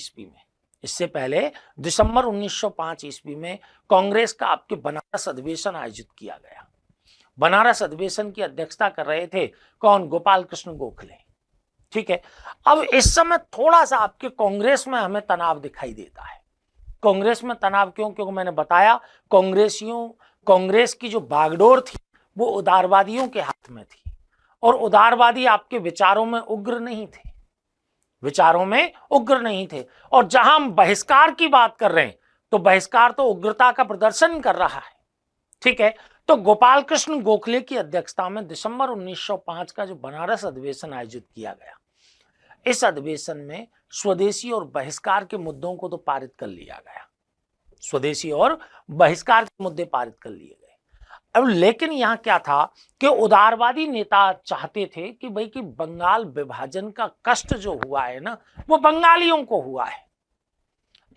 ईस्वी में कांग्रेस का आपके बनारस अधिवेशन आयोजित किया गया। बनारस अधिवेशन की अध्यक्षता कर रहे थे कौन? गोपाल कृष्ण गोखले। ठीक है, अब इस समय थोड़ा सा आपके कांग्रेस में हमें तनाव दिखाई देता है। कांग्रेस में तनाव क्यों? क्योंकि मैंने बताया कांग्रेस की जो बागडोर थी वो उदारवादियों के हाथ में थी, और उदारवादी आपके विचारों में उग्र नहीं थे। विचारों में उग्र नहीं थे। और जहां हम बहिष्कार की बात कर रहे हैं तो बहिष्कार तो उग्रता का प्रदर्शन कर रहा है। ठीक है, तो गोपाल कृष्ण गोखले की अध्यक्षता में दिसंबर 1905 का जो बनारस अधिवेशन आयोजित किया गया, इस अधिवेशन में स्वदेशी और बहिष्कार के मुद्दों को तो पारित कर लिया गया, स्वदेशी और बहिष्कार के मुद्दे पारित कर लिए गए। अब लेकिन यहां क्या था कि उदारवादी नेता चाहते थे कि भाई कि बंगाल विभाजन का कष्ट जो हुआ है ना, वो बंगालियों को हुआ है,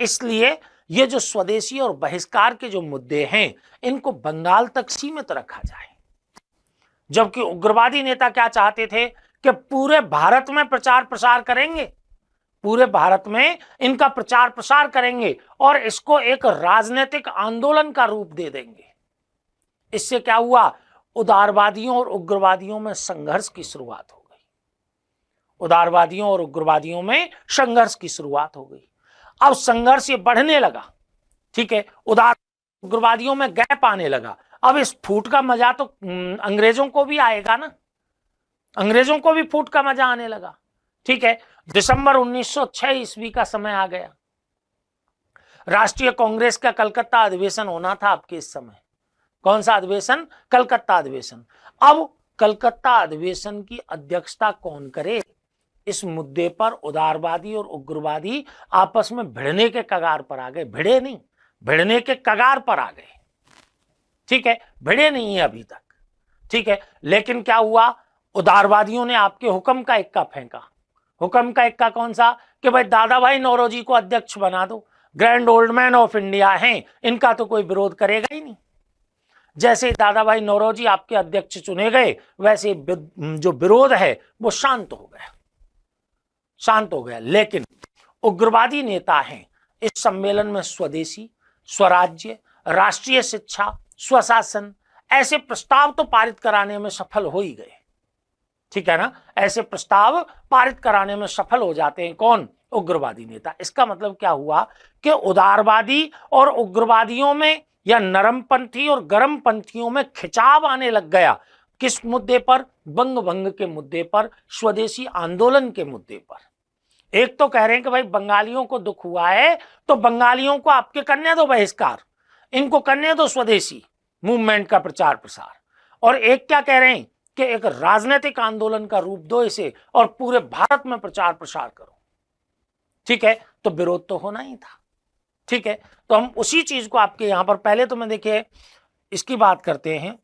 इसलिए ये जो स्वदेशी और बहिष्कार के जो मुद्दे हैं इनको बंगाल तक सीमित रखा जाए। जबकि उग्रवादी नेता क्या चाहते थे कि पूरे भारत में प्रचार प्रसार करेंगे, पूरे भारत में इनका प्रचार प्रसार करेंगे और इसको एक राजनीतिक आंदोलन का रूप दे देंगे। इससे क्या हुआ, उदारवादियों और उग्रवादियों में संघर्ष की शुरुआत हो गई, उदारवादियों और उग्रवादियों में संघर्ष की शुरुआत हो गई। अब संघर्ष ये बढ़ने लगा, ठीक है, उदार उग्रवादियों में गैप आने लगा। अब इस फूट का मजा तो अंग्रेजों को भी आएगा ना, अंग्रेजों को भी फूट का मजा आने लगा। ठीक है, दिसंबर 1906 ईस्वी का समय आ गया, राष्ट्रीय कांग्रेस का कलकत्ता अधिवेशन होना था आपके इस समय। कौन सा अधिवेशन? कलकत्ता अधिवेशन। अब कलकत्ता अधिवेशन की अध्यक्षता कौन करे? इस मुद्दे पर उदारवादी और उग्रवादी आपस में भिड़ने के कगार पर आ गए, भिड़े नहीं, भिड़ने के कगार पर आ गए। ठीक है, भिड़े नहीं है अभी तक। ठीक है, लेकिन क्या हुआ, उदारवादियों ने आपके हुक्म का इक्का फेंका। हुक्म का इक्का कौन सा? कि भाई दादा भाई नौरोजी को अध्यक्ष बना दो, grand old man of India हैं, इनका तो कोई विरोध करेगा ही नहीं। जैसे दादा भाई नौरोजी आपके अध्यक्ष चुने गए, वैसे जो विरोध है वो शांत हो गया, शांत हो गया। लेकिन उग्रवादी नेता हैं इस सम्मेलन में स्वदेशी, स्वराज्य, राष्ट्रीय शिक्षा, स्वशासन ऐसे प्रस्ताव तो पारित कराने में सफल हो ही गए। ठीक है ना, ऐसे प्रस्ताव पारित कराने में सफल हो जाते हैं कौन? उग्रवादी नेता। इसका मतलब क्या हुआ कि उदारवादी और उग्रवादियों में या नरमपंथी और गर्मपंथियों में खिंचाव आने लग गया। किस मुद्दे पर? बंग भंग के मुद्दे पर, स्वदेशी आंदोलन के मुद्दे पर। एक तो कह रहे हैं कि भाई बंगालियों को दुख हुआ है तो बंगालियों को आपके करने दो बहिष्कार, इनको करने दो स्वदेशी मूवमेंट का प्रचार प्रसार। और एक क्या कह रहे हैं कि एक राजनीतिक आंदोलन का रूप दो इसे और पूरे भारत में प्रचार प्रसार करो। ठीक है, तो विरोध तो होना ही था। ठीक है, तो हम उसी चीज को आपके यहां पर पहले तो मैं देखिए इसकी बात करते हैं,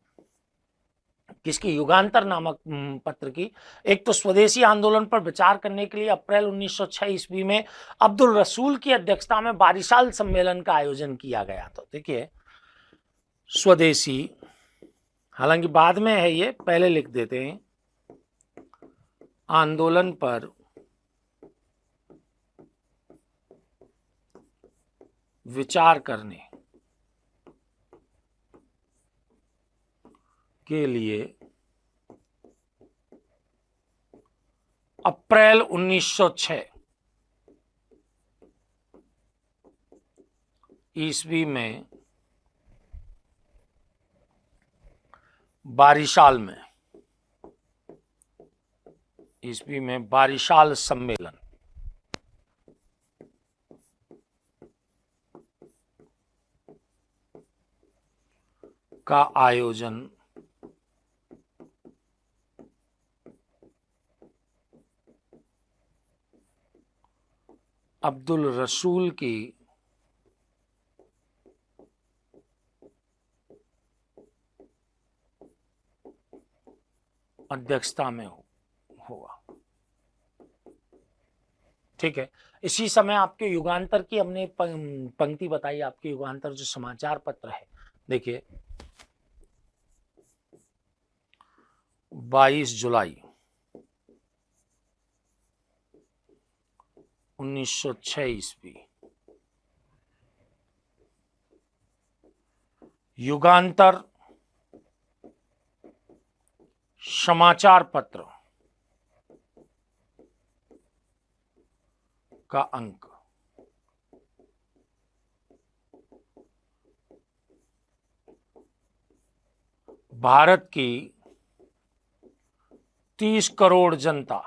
किसकी? युगांतर नामक पत्र की। एक तो स्वदेशी आंदोलन पर विचार करने के लिए अप्रैल 1906 ईस्वी में अब्दुल रसूल की अध्यक्षता में बारिशाल सम्मेलन का आयोजन किया गया। तो देखिए स्वदेशी, हालांकि बाद में है ये, पहले लिख देते हैं, आंदोलन पर विचार करने के लिए अप्रैल 1906 ईस्वी में बारिशाल में, ईस्वी में बारिशाल सम्मेलन का आयोजन अब्दुल रसूल की अध्यक्षता में हुआ। ठीक है, इसी समय आपके युगांतर की हमने पंक्ति बताई। आपके युगांतर जो समाचार पत्र है, देखिए 22 जुलाई 1906 ईस्वी, युगांतर समाचार पत्र का अंक भारत की 30 करोड़ जनता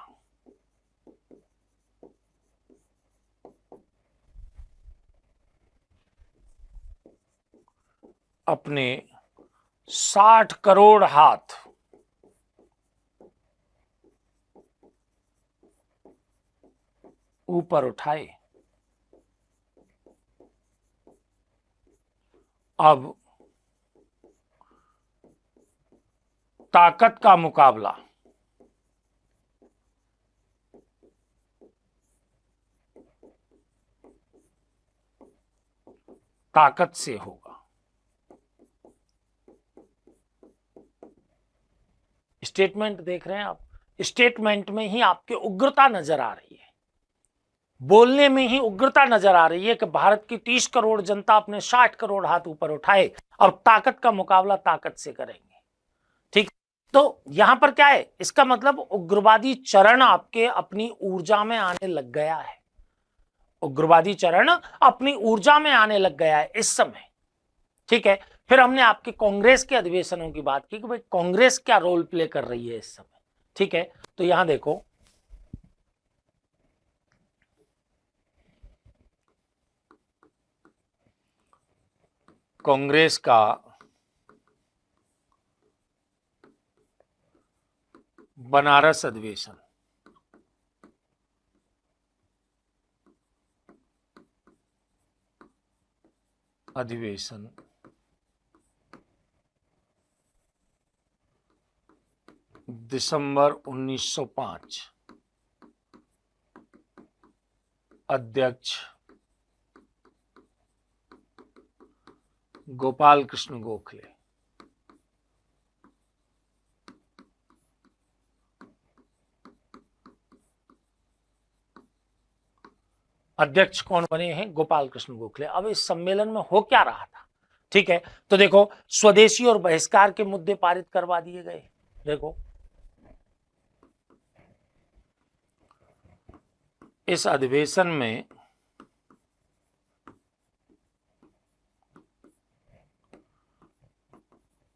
अपने 60 करोड़ हाथ ऊपर उठाए। अब ताकत का मुकाबला ताकत से होगा। स्टेटमेंट देख रहे हैं आप, स्टेटमेंट में ही आपके उग्रता नजर आ रही है, बोलने में ही उग्रता नजर आ रही है कि भारत की 30 करोड़ जनता अपने 60 करोड़ हाथ ऊपर उठाए और ताकत का मुकाबला ताकत से करेंगे। ठीक, तो यहां पर क्या है, इसका मतलब उग्रवादी चरण आपके अपनी ऊर्जा में आने लग गया है, उग्रवादी चरण अपनी ऊर्जा में आने लग गया है इस समय। ठीक है, फिर हमने आपके कांग्रेस के अधिवेशनों की बात की कि भाई कांग्रेस क्या रोल प्ले कर रही है इस समय। ठीक है, तो यहां देखो, कांग्रेस का बनारस अधिवेशन, दिसंबर 1905, अध्यक्ष गोपाल कृष्ण गोखले। अध्यक्ष कौन बने हैं? गोपाल कृष्ण गोखले। अब इस सम्मेलन में हो क्या रहा था? ठीक है, तो देखो, स्वदेशी और बहिष्कार के मुद्दे पारित करवा दिए गए। देखो, इस अधिवेशन में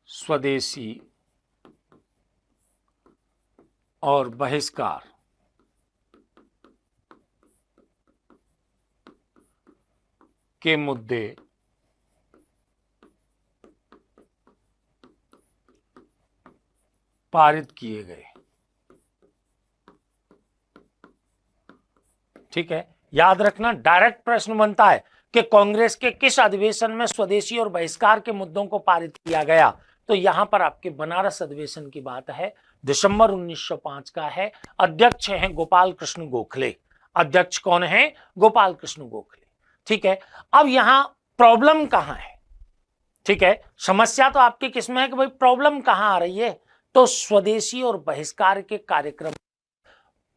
स्वदेशी और बहिष्कार के मुद्दे पारित किए गए। ठीक है, याद रखना, डायरेक्ट प्रश्न बनता है कि कांग्रेस के किस अधिवेशन में स्वदेशी और बहिष्कार के मुद्दों को पारित किया गया। तो यहां पर आपके बनारस अधिवेशन की बात है, दिसंबर 1905 का है, अध्यक्ष हैं गोपाल कृष्ण गोखले। अध्यक्ष कौन है? गोपाल कृष्ण गोखले। ठीक है, अब यहां प्रॉब्लम कहां है? ठीक है, समस्या तो आपकी किसमें है कि भाई प्रॉब्लम कहां आ रही है? तो स्वदेशी और बहिष्कार के कार्यक्रम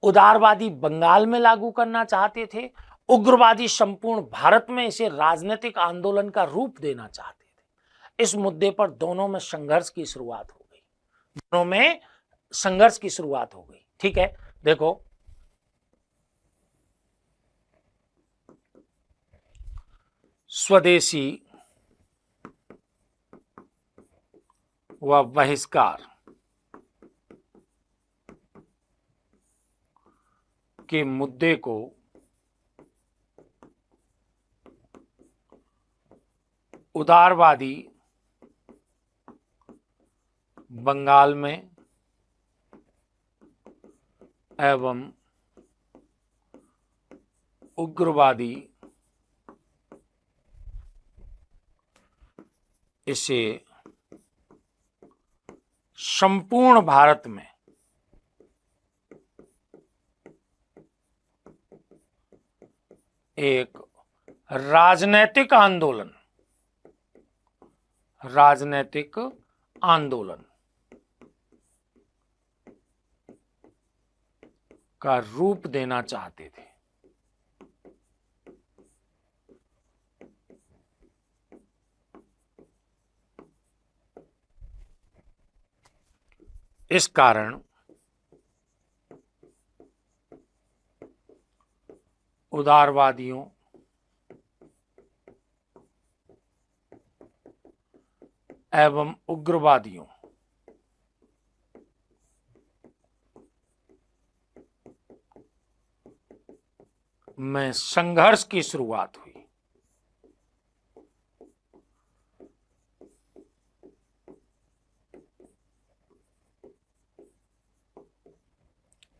उदारवादी बंगाल में लागू करना चाहते थे, उग्रवादी संपूर्ण भारत में इसे राजनीतिक आंदोलन का रूप देना चाहते थे। इस मुद्दे पर दोनों में संघर्ष की शुरुआत हो गई, दोनों में संघर्ष की शुरुआत हो गई। ठीक है, देखो, स्वदेशी व बहिष्कार के मुद्दे को उदारवादी बंगाल में एवं उग्रवादी इसे संपूर्ण भारत में एक राजनैतिक आंदोलन का रूप देना चाहते थे। इस कारण उदारवादियों एवं उग्रवादियों में संघर्ष की शुरुआत हुई।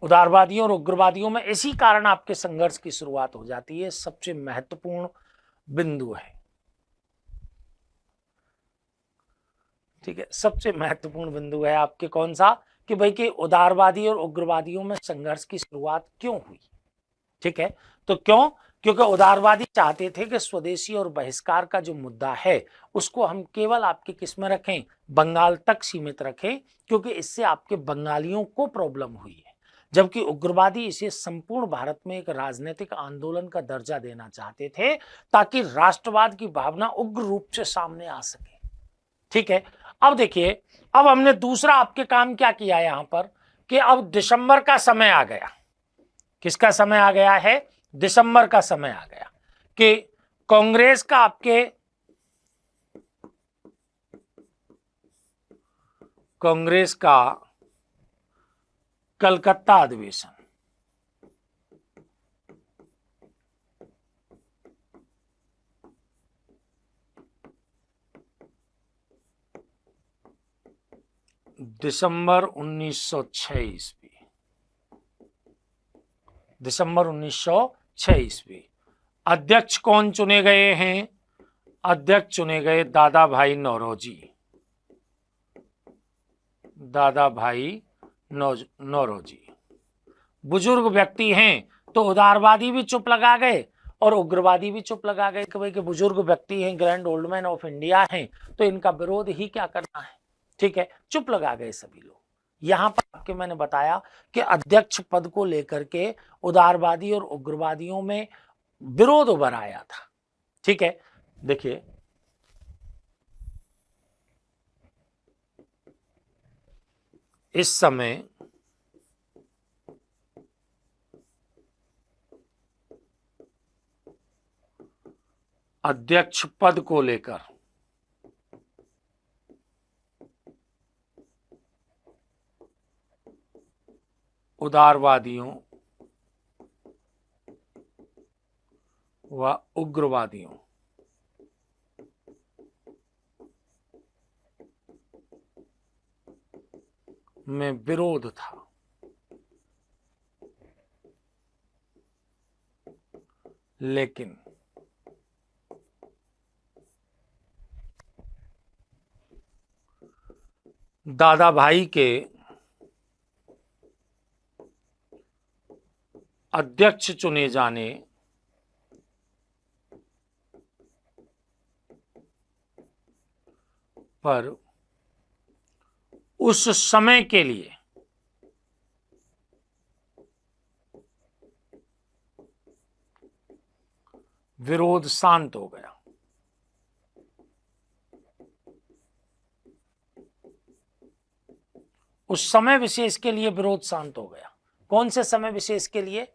उदारवादियों और उग्रवादियों में इसी कारण आपके संघर्ष की शुरुआत हो जाती है। सबसे महत्वपूर्ण बिंदु है, ठीक है, सबसे महत्वपूर्ण बिंदु है आपके कौन सा, कि भाई कि उदारवादी और उग्रवादियों में संघर्ष की शुरुआत क्यों हुई। ठीक है, तो क्यों, क्योंकि उदारवादी चाहते थे कि स्वदेशी और बहिष्कार का जो मुद्दा है उसको हम केवल आपके किस में रखें, बंगाल तक सीमित रखें, क्योंकि इससे आपके बंगालियों को प्रॉब्लम हुई है। जबकि उग्रवादी इसे संपूर्ण भारत में एक राजनीतिक आंदोलन का दर्जा देना चाहते थे, ताकि राष्ट्रवाद की भावना उग्र रूप से सामने आ सके। ठीक है, अब देखिए, अब हमने दूसरा आपके काम क्या किया यहां पर, कि अब दिसंबर का समय आ गया। किसका समय आ गया है, दिसंबर का समय आ गया, कि कांग्रेस का आपके कांग्रेस का कलकत्ता अधिवेशन, दिसंबर 1906 ईस्वी, दिसंबर 1906 ईस्वी। अध्यक्ष कौन चुने गए हैं, अध्यक्ष चुने गए दादा भाई नौरोजी, दादा भाई नौरोजी। बुजुर्ग व्यक्ति हैं तो उदारवादी भी चुप लगा गए और उग्रवादी भी चुप लगा गए कि भाई कि बुजुर्ग व्यक्ति हैं, grand old man of India हैं, तो इनका विरोध ही क्या करना है। ठीक है, चुप लगा गए सभी लोग। यहां पर आपके मैंने बताया कि अध्यक्ष पद को लेकर के उदारवादी और उग्रवादियों में विरोध उभर आया था। ठीक है, देखिए इस समय अध्यक्ष पद को लेकर उदारवादियों व उग्रवादियों में विरोध था। लेकिन दादा भाई के अध्यक्ष चुने जाने पर उस समय के लिए विरोध शांत हो गया। उस समय विशेष के लिए विरोध शांत हो गया। कौन से समय विशेष के लिए,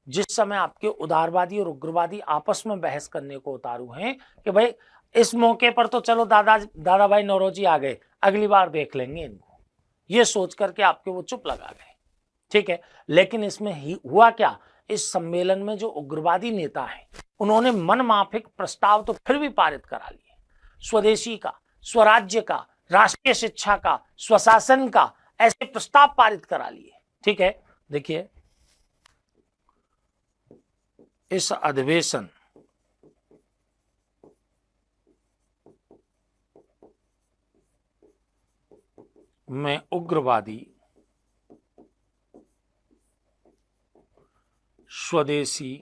जिस समय आपके उदारवादी और उग्रवादी आपस में बहस करने को उतारू हैं कि भाई इस मौके पर तो चलो दादा भाई नौरोजी आ गए, अगली बार देख लेंगे इनको, ये सोच करके आपके वो चुप लगा गए। ठीक है, लेकिन इसमें हुआ क्या, इस सम्मेलन में जो उग्रवादी नेता हैं उन्होंने मनमाफिक प्रस्ताव तो फिर भी पारित करा लिए। स्वदेशी का, स्वराज्य का, राष्ट्रीय शिक्षा का, स्वशासन का, ऐसे प्रस्ताव पारित करा लिए। ठीक है, देखिए इस अधिवेशन में उग्रवादी, स्वदेशी,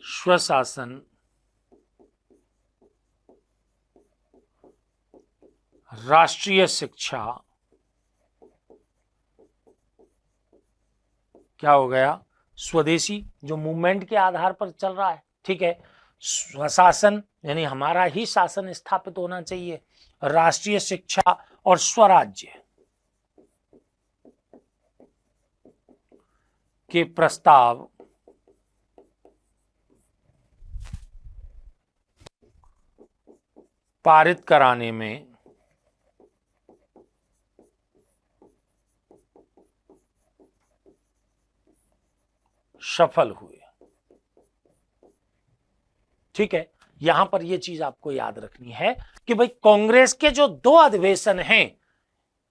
स्वशासन, राष्ट्रीय शिक्षा, क्या हो गया, स्वदेशी जो मूवमेंट के आधार पर चल रहा है। ठीक है, स्वशासन यानी हमारा ही शासन स्थापित होना चाहिए, राष्ट्रीय शिक्षा और स्वराज्य के प्रस्ताव पारित कराने में सफल हुए। ठीक है, यहां पर यह चीज आपको याद रखनी है कि भाई कांग्रेस के जो दो अधिवेशन हैं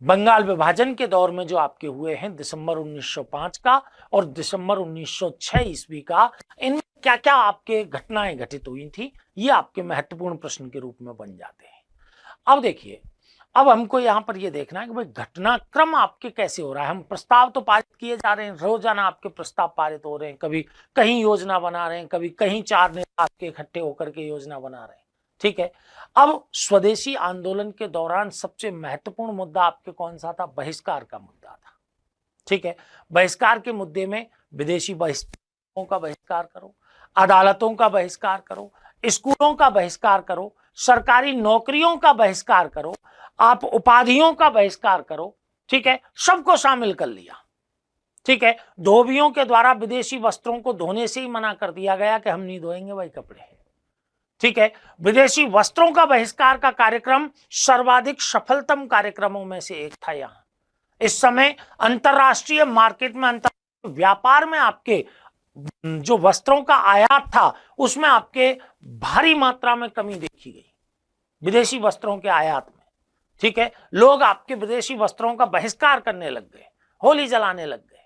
बंगाल विभाजन के दौर में जो आपके हुए हैं दिसंबर 1905 का और दिसंबर 1906 ईस्वी का, इनमें क्या क्या आपके घटनाएं घटित हुई थी, ये आपके महत्वपूर्ण प्रश्न के रूप में बन जाते हैं। अब देखिए, अब हमको यहां पर ये देखना है कि भाई घटनाक्रम आपके कैसे हो रहा है। हम प्रस्ताव तो पारित किए जा रहे हैं, रोजाना आपके प्रस्ताव पारित हो रहे हैं, कभी कहीं योजना बना रहे हैं, कभी कहीं 4 नेता आपके इकट्ठे होकर के योजना बना रहे हैं, ठीक है। अब स्वदेशी आंदोलन के दौरान सबसे महत्वपूर्ण मुद्दा आपके कौन सा था? बहिष्कार का मुद्दा था, ठीक है। बहिष्कार के मुद्दे में विदेशी बहिष्कारों का बहिष्कार करो, अदालतों का बहिष्कार करो, स्कूलों का बहिष्कार करो, सरकारी नौकरियों का बहिष्कार करो, आप उपाधियों का बहिष्कार करो, ठीक है, सबको शामिल कर लिया, ठीक है। धोबियों के द्वारा विदेशी वस्त्रों को धोने से ही मना कर दिया गया कि हम नहीं धोएंगे भाई कपड़े, ठीक है। विदेशी वस्त्रों का बहिष्कार का कार्यक्रम सर्वाधिक सफलतम कार्यक्रमों में से एक था। यहां इस समय अंतरराष्ट्रीय मार्केट में, अंतरराष्ट्रीय व्यापार में आपके जो वस्त्रों का आयात था उसमें आपके भारी मात्रा में कमी देखी गई, विदेशी वस्त्रों के आयात में, ठीक है। लोग आपके विदेशी वस्त्रों का बहिष्कार करने लग गए, होली जलाने लग गए,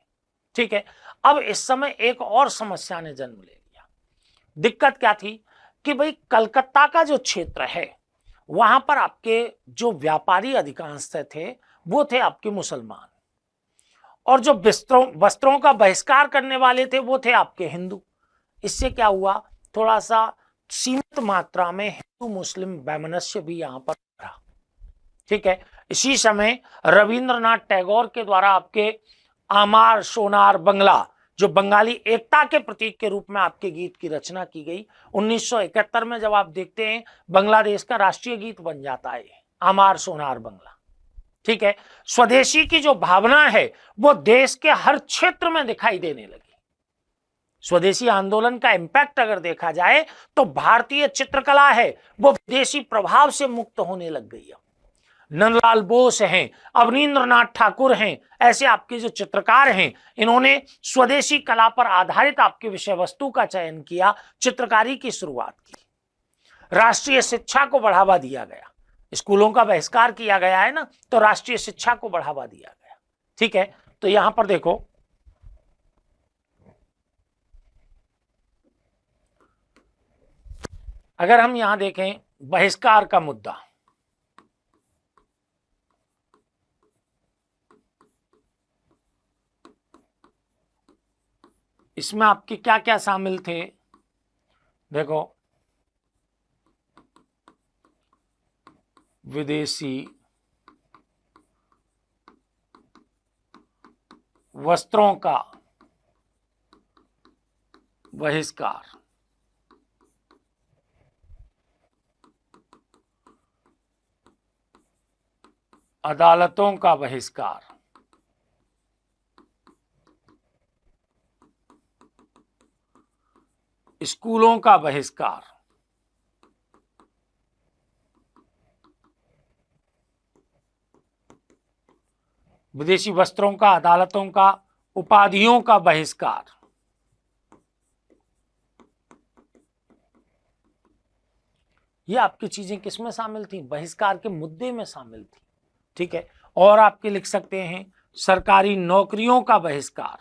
ठीक है। अब इस समय एक और समस्या ने जन्म ले लिया। दिक्कत क्या थी कि भाई कलकत्ता का जो क्षेत्र है वहां पर आपके जो व्यापारी अधिकांश थे वो थे आपके मुसलमान, और जो वस्त्रों का बहिष्कार करने वाले थे वो थे आपके हिंदू। इससे क्या हुआ, थोड़ा सा सीमित मात्रा में हिंदू मुस्लिम वैमनस्य भी यहां पर रहा, ठीक है। इसी समय रविंद्रनाथ टैगोर के द्वारा आपके आमार सोनार बंगला, जो बंगाली एकता के प्रतीक के रूप में आपके गीत की रचना की गई, 1971 में जब आप देखते हैं बांग्लादेश का राष्ट्रीय गीत बन जाता है आमार सोनार बंगला, ठीक है। स्वदेशी की जो भावना है वो देश के हर क्षेत्र में दिखाई देने लगी। स्वदेशी आंदोलन का इंपैक्ट अगर देखा जाए तो भारतीय चित्रकला है वो विदेशी प्रभाव से मुक्त होने लग गई है। नंदलाल बोस हैं, अवनींद्रनाथ ठाकुर हैं, ऐसे आपके जो चित्रकार हैं, इन्होंने स्वदेशी कला पर आधारित आपके विषय वस्तु का चयन किया, चित्रकारी की शुरुआत की। राष्ट्रीय शिक्षा को बढ़ावा दिया गया, स्कूलों का बहिष्कार किया गया है ना, तो राष्ट्रीय शिक्षा को बढ़ावा दिया गया, ठीक है। तो यहां पर देखो, अगर हम यहां देखें बहिष्कार का मुद्दा, इसमें आपके क्या क्या शामिल थे? देखो, विदेशी वस्त्रों का बहिष्कार, अदालतों का बहिष्कार, स्कूलों का बहिष्कार, विदेशी वस्त्रों का, अदालतों का, उपाधियों का बहिष्कार, ये आपकी चीजें किसमें शामिल थी? बहिष्कार के मुद्दे में शामिल थी, ठीक है। और आपके लिख सकते हैं सरकारी नौकरियों का बहिष्कार,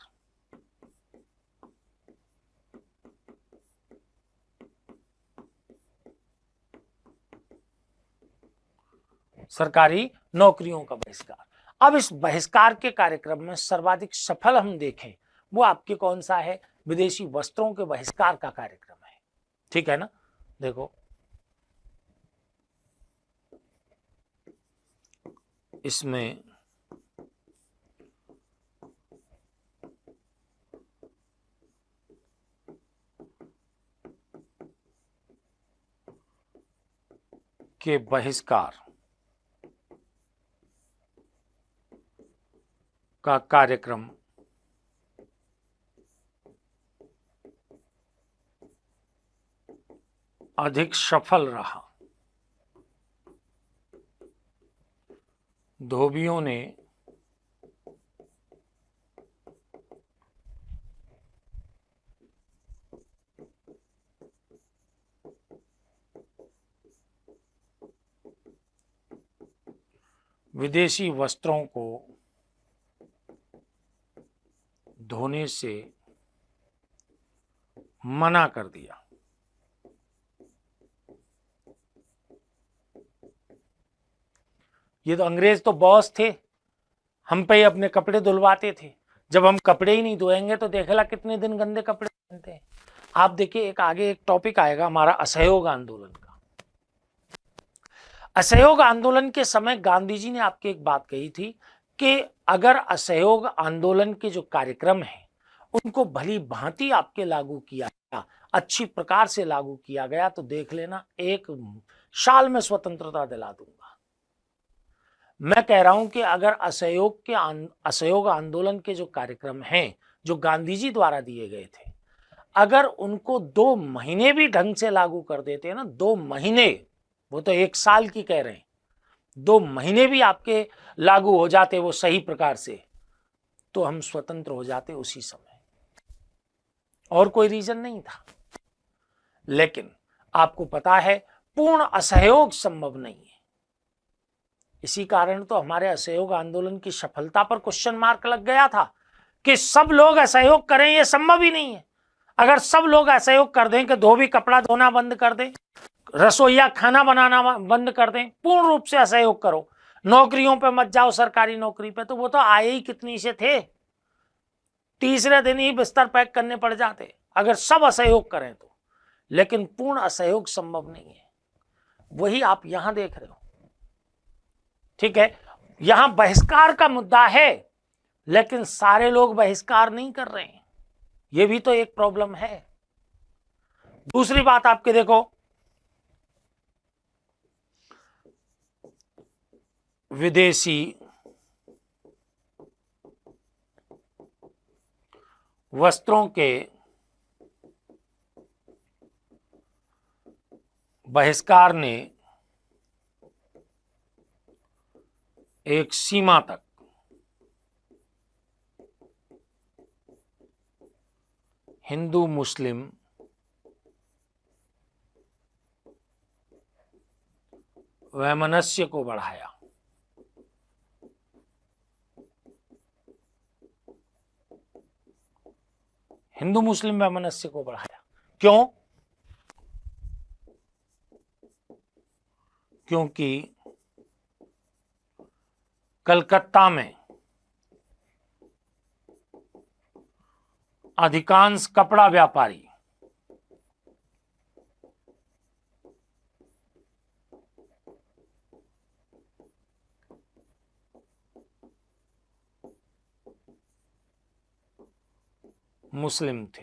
सरकारी नौकरियों का बहिष्कार। अब इस बहिष्कार के कार्यक्रम में सर्वाधिक सफल हम देखें वो आपके कौन सा है? विदेशी वस्त्रों के बहिष्कार का कार्यक्रम है, ठीक है ना। देखो, इसमें के बहिष्कार का कार्यक्रम अधिक सफल रहा। धोबियों ने विदेशी वस्त्रों को धोने से मना कर दिया। ये तो अंग्रेज तो बॉस थे, हम पे ही अपने कपड़े धुलवाते थे। जब हम कपड़े ही नहीं धोएंगे तो देखला कितने दिन गंदे कपड़े पहनते हैं। आप देखिए, एक आगे एक टॉपिक आएगा हमारा असहयोग आंदोलन का। असहयोग आंदोलन के समय गांधी जी ने आपकी एक बात कही थी कि अगर असहयोग आंदोलन के जो कार्यक्रम है उनको भली भांति आपके लागू किया गया, अच्छी प्रकार से लागू किया गया, तो देख लेना एक साल में स्वतंत्रता दिला दूंगा। मैं कह रहा हूं कि अगर असहयोग आंदोलन के जो कार्यक्रम हैं जो गांधी जी द्वारा दिए गए थे, अगर उनको 2 महीने भी ढंग से लागू कर देते हैं ना, 2 महीने, वो तो 1 साल की कह रहे हैं, 2 महीने भी आपके लागू हो जाते वो सही प्रकार से, तो हम स्वतंत्र हो जाते उसी समय। और कोई रीजन नहीं था। लेकिन आपको पता है पूर्ण असहयोग संभव नहीं है। इसी कारण तो हमारे असहयोग आंदोलन की सफलता पर क्वेश्चन मार्क लग गया था कि सब लोग असहयोग करें, यह संभव ही नहीं है। अगर सब लोग असहयोग कर दें कि धोबी कपड़ा धोना बंद कर दें, रसोईया खाना बनाना बंद कर दें, पूर्ण रूप से असहयोग करो, नौकरियों पे मत जाओ, सरकारी नौकरी पे, तो वो तो आए ही कितनी से थे, तीसरे दिन ही बिस्तर पैक करने पड़ जाते अगर सब असहयोग करें तो। लेकिन पूर्ण असहयोग संभव नहीं है। वही आप यहां देख रहे हो। ठीक है, यहां बहिष्कार का मुद्दा है, लेकिन सारे लोग बहिष्कार नहीं कर रहे हैं। यह भी तो एक प्रॉब्लम है। दूसरी बात आपके देखो, विदेशी वस्त्रों के बहिष्कार ने एक सीमा तक हिंदू मुस्लिम वैमनस्य को बढ़ाया। हिंदू मुस्लिम वैमनस्य को बढ़ाया। क्यों? क्योंकि कलकत्ता में अधिकांश कपड़ा व्यापारी मुस्लिम थे।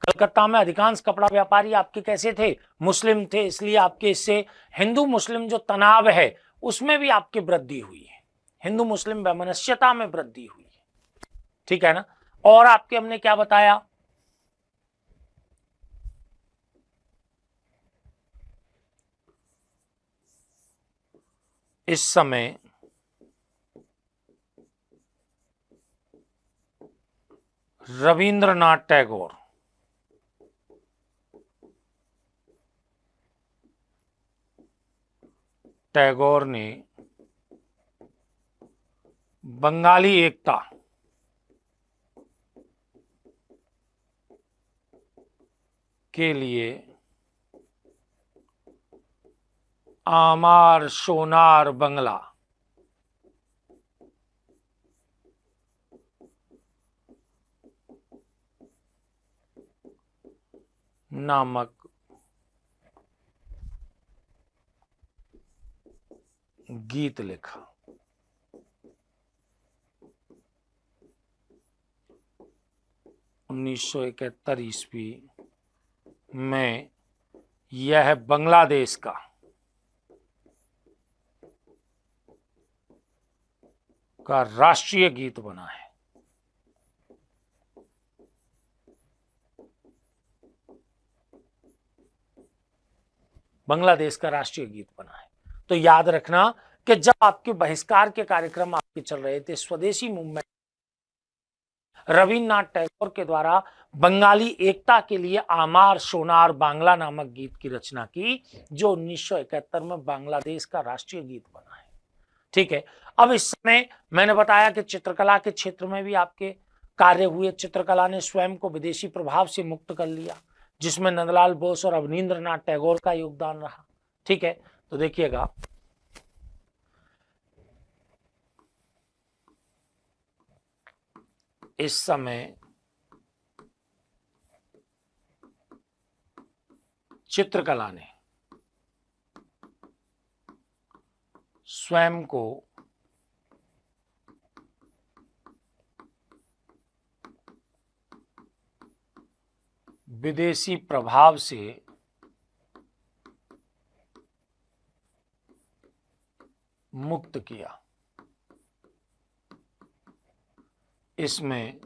कलकत्ता में अधिकांश कपड़ा व्यापारी आपके कैसे थे? मुस्लिम थे। इसलिए आपके इससे हिंदू मुस्लिम जो तनाव है उसमें भी आपकी वृद्धि हुई है, हिंदू मुस्लिम वैमनस्यता में वृद्धि हुई है। ठीक है ना? और आपके हमने क्या बताया, इस समय रविंद्रनाथ टैगोर ने बंगाली एकता के लिए आमार सोनार बंगला नामक गीत लिखा। 1971 ईस्वी में यह बांग्लादेश का राष्ट्रीय गीत बना है। बांग्लादेश का राष्ट्रीय गीत बना है। तो याद रखना कि जब आपके बहिष्कार के कार्यक्रम आपके चल रहे थे, स्वदेशी मूवमेंट, रविन्द्रनाथ टैगोर के द्वारा बंगाली एकता के लिए आमार सोनार बांग्ला नामक गीत की रचना की, जो 1971 में बांग्लादेश का राष्ट्रीय गीत बना है। ठीक है। अब इस समय मैंने बताया कि चित्रकला के क्षेत्र में भी आपके कार्य हुए। चित्रकला ने स्वयं को विदेशी प्रभाव से मुक्त कर लिया, जिसमें नंदलाल बोस और अवनींद्रनाथ टैगोर का योगदान रहा। ठीक है, तो देखिएगा, इस समय चित्रकला ने स्वयं को विदेशी प्रभाव से मुक्त किया। इसमें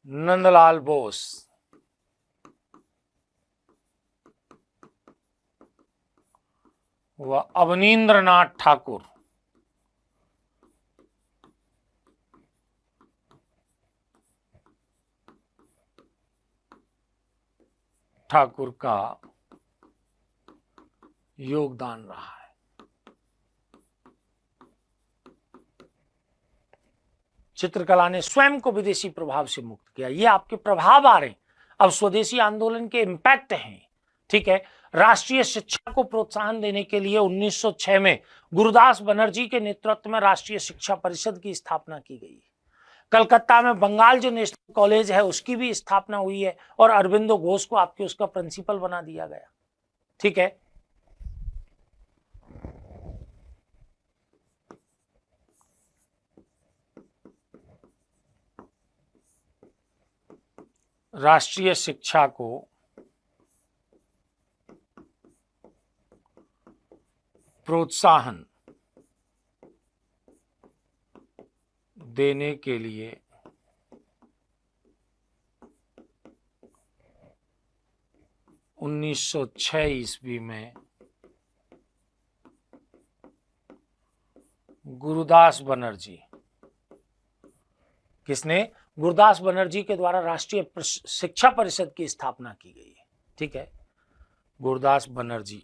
नंदलाल बोस, व अवनींद्रनाथ ठाकुर का योगदान रहा है। चित्रकला ने स्वयं को विदेशी प्रभाव से मुक्त किया। ये आपके प्रभाव आ रहे हैं, अब स्वदेशी आंदोलन के इम्पैक्ट हैं। ठीक है, राष्ट्रीय शिक्षा को प्रोत्साहन देने के लिए 1906 में गुरुदास बनर्जी के नेतृत्व में राष्ट्रीय शिक्षा परिषद की स्थापना की गई। कलकत्ता में बंगाल जो नेशनल कॉलेज है उसकी भी स्थापना हुई है और अरविंदो घोष को आपके उसका प्रिंसिपल बना दिया गया। ठीक है, राष्ट्रीय शिक्षा को प्रोत्साहन देने के लिए 1906 ईस्वी में गुरुदास बनर्जी, किसने? गुरुदास बनर्जी के द्वारा राष्ट्रीय शिक्षा परिषद की स्थापना की गई है। ठीक है, गुरुदास बनर्जी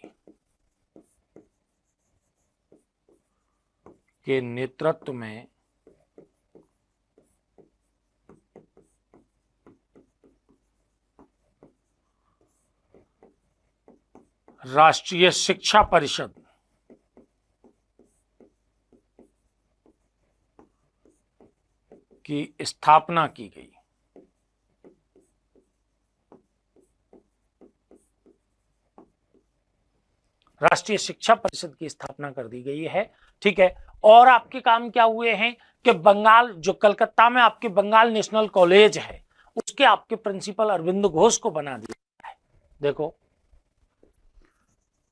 के नेतृत्व में राष्ट्रीय शिक्षा परिषद की स्थापना की गई। राष्ट्रीय शिक्षा परिषद की स्थापना कर दी गई है। ठीक है, और आपके काम क्या हुए हैं कि बंगाल, जो कलकत्ता में आपके बंगाल नेशनल कॉलेज है, उसके आपके प्रिंसिपल अरविंद घोष को बना दिया है। देखो,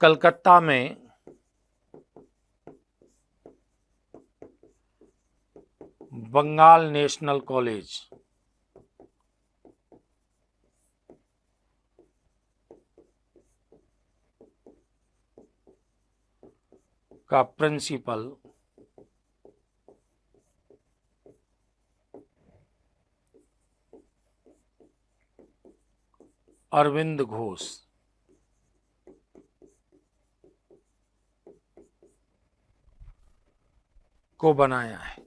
कलकत्ता में बंगाल नेशनल कॉलेज का प्रिंसिपल अरविंद घोष को बनाया है।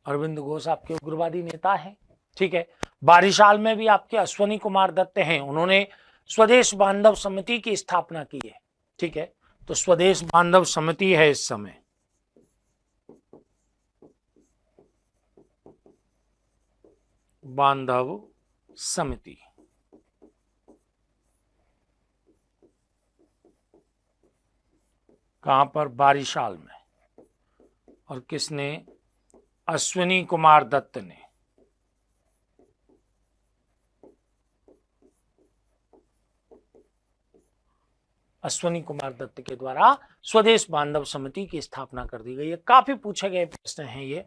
अरविंद घोष आपके उग्रवादी नेता हैं। ठीक है, बारिशाल में भी आपके अश्वनी कुमार दत्त हैं, उन्होंने स्वदेश बांधव समिति की स्थापना की है। ठीक है, तो स्वदेश बांधव समिति है इस समय। बांधव समिति कहां पर? बारिशाल में। और किसने? अश्विनी कुमार दत्त ने। अश्विनी कुमार दत्त के द्वारा स्वदेश बांधव समिति की स्थापना कर दी गई है। काफी पूछे गए प्रश्न हैं ये।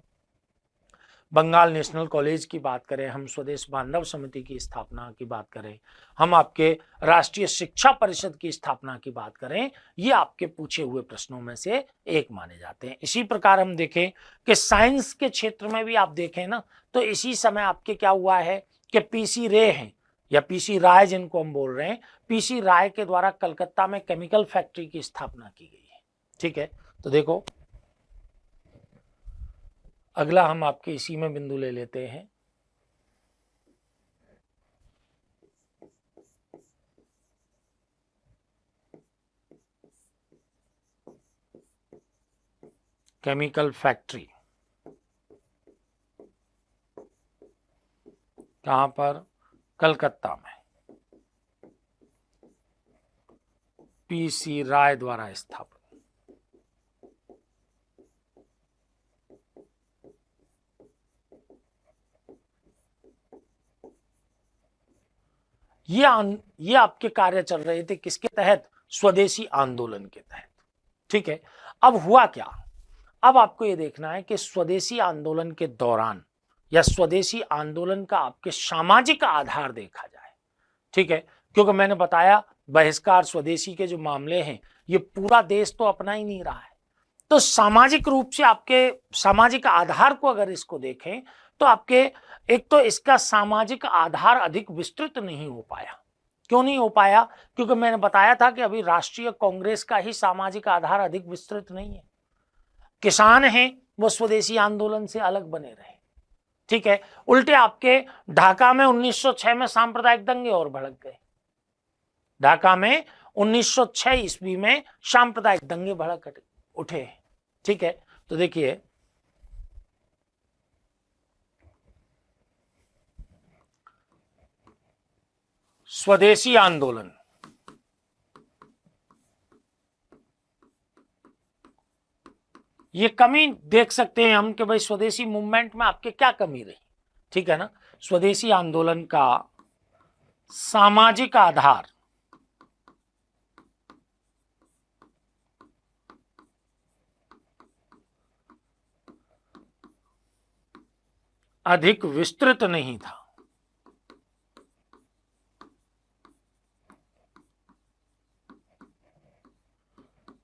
बंगाल नेशनल कॉलेज की बात करें, हम स्वदेश बांधव समिति की स्थापना की बात करें, हम आपके राष्ट्रीय शिक्षा परिषद की स्थापना की बात करें, ये आपके पूछे हुए प्रश्नों में से एक माने जाते हैं। इसी प्रकार हम देखें कि साइंस के क्षेत्र में भी आप देखें ना, तो इसी समय आपके क्या हुआ है कि पीसी रे हैं, या पीसी राय जिनको हम बोल रहे हैं, पीसी राय के द्वारा कलकत्ता में केमिकल फैक्ट्री की स्थापना की गई है। ठीक है, तो देखो अगला हम आपके इसी में बिंदु ले लेते हैं। केमिकल फैक्ट्री कहां पर? कलकत्ता में पीसी राय द्वारा स्थापित। ये आपके कार्य चल रहे थे किसके तहत? स्वदेशी आंदोलन के तहत। ठीक है, अब हुआ क्या? अब आपको ये देखना है कि स्वदेशी आंदोलन के दौरान या स्वदेशी आंदोलन का आपके सामाजिक आधार देखा जाए। ठीक है, क्योंकि मैंने बताया बहिष्कार स्वदेशी के जो मामले हैं ये पूरा देश तो अपना ही नहीं रहा है, तो सामाजिक रूप से आपके सामाजिक आधार को अगर इसको देखें तो आपके एक तो इसका सामाजिक आधार अधिक विस्तृत नहीं हो पाया। क्यों नहीं हो पाया? क्योंकि मैंने बताया था कि अभी राष्ट्रीय कांग्रेस का ही सामाजिक आधार अधिक विस्तृत नहीं है। किसान हैं वो स्वदेशी आंदोलन से अलग बने रहे। ठीक है, उल्टे आपके ढाका में 1906 में सांप्रदायिक दंगे और भड़क गए। ढाका में 1906 ईस्वी में सांप्रदायिक दंगे भड़क उठे। ठीक है, तो देखिए स्वदेशी आंदोलन ये कमी देख सकते हैं हम कि भाई स्वदेशी मूवमेंट में आपके क्या कमी रही। ठीक है ना, स्वदेशी आंदोलन का सामाजिक आधार अधिक विस्तृत नहीं था।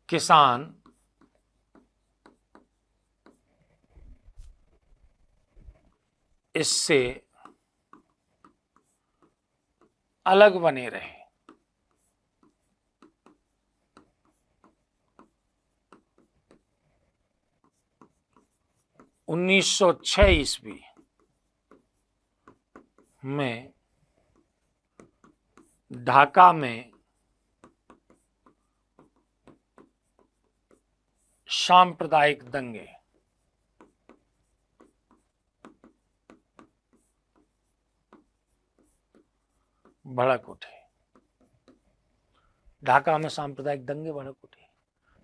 किसान इससे अलग बने रहे। उन्नीस सौ 6 ईस्वी में ढाका में सांप्रदायिक दंगे भड़क उठे। ढाका में सांप्रदायिक दंगे भड़क उठे।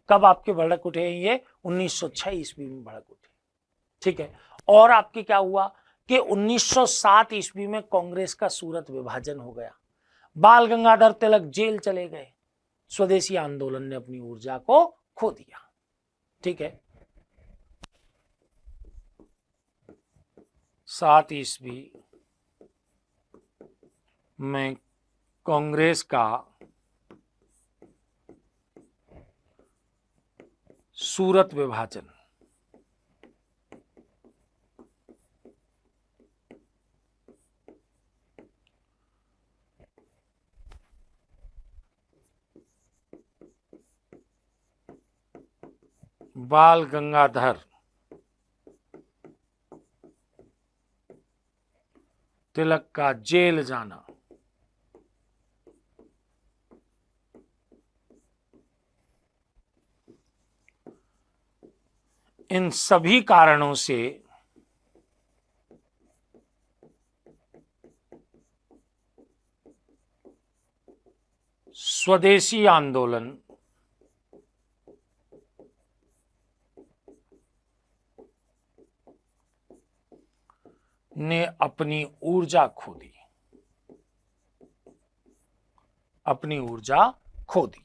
कब आपके भड़क उठे? ये 1906 ईस्वी में भड़क उठे। ठीक है, और आपके क्या हुआ कि 1907 ईस्वी में कांग्रेस का सूरत विभाजन हो गया। बाल गंगाधर तिलक जेल चले गए। स्वदेशी आंदोलन ने अपनी ऊर्जा को खो दिया। ठीक है, 7 ईस्वी में कांग्रेस का सूरत विभाजन। बाल गंगाधर तिलक का जेल जाना। इन सभी कारणों से स्वदेशी आंदोलन ने अपनी ऊर्जा खो दी। अपनी ऊर्जा खो दी।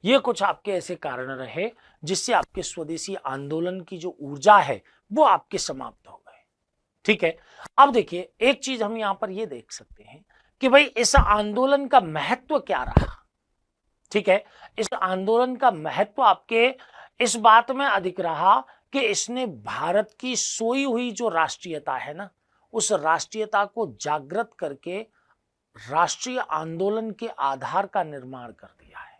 ये कुछ आपके ऐसे कारण रहे जिससे आपके स्वदेशी आंदोलन की जो ऊर्जा है वो आपके समाप्त हो गए। ठीक है, अब देखिए एक चीज हम यहां पर ये देख सकते हैं कि भाई इस आंदोलन का महत्व क्या रहा। ठीक है, इस आंदोलन का महत्व आपके इस बात में अधिक रहा कि इसने भारत की सोई हुई जो राष्ट्रीयता है ना, उस राष्ट्रीयता को जागृत करके राष्ट्रीय आंदोलन के आधार का निर्माण कर दिया है।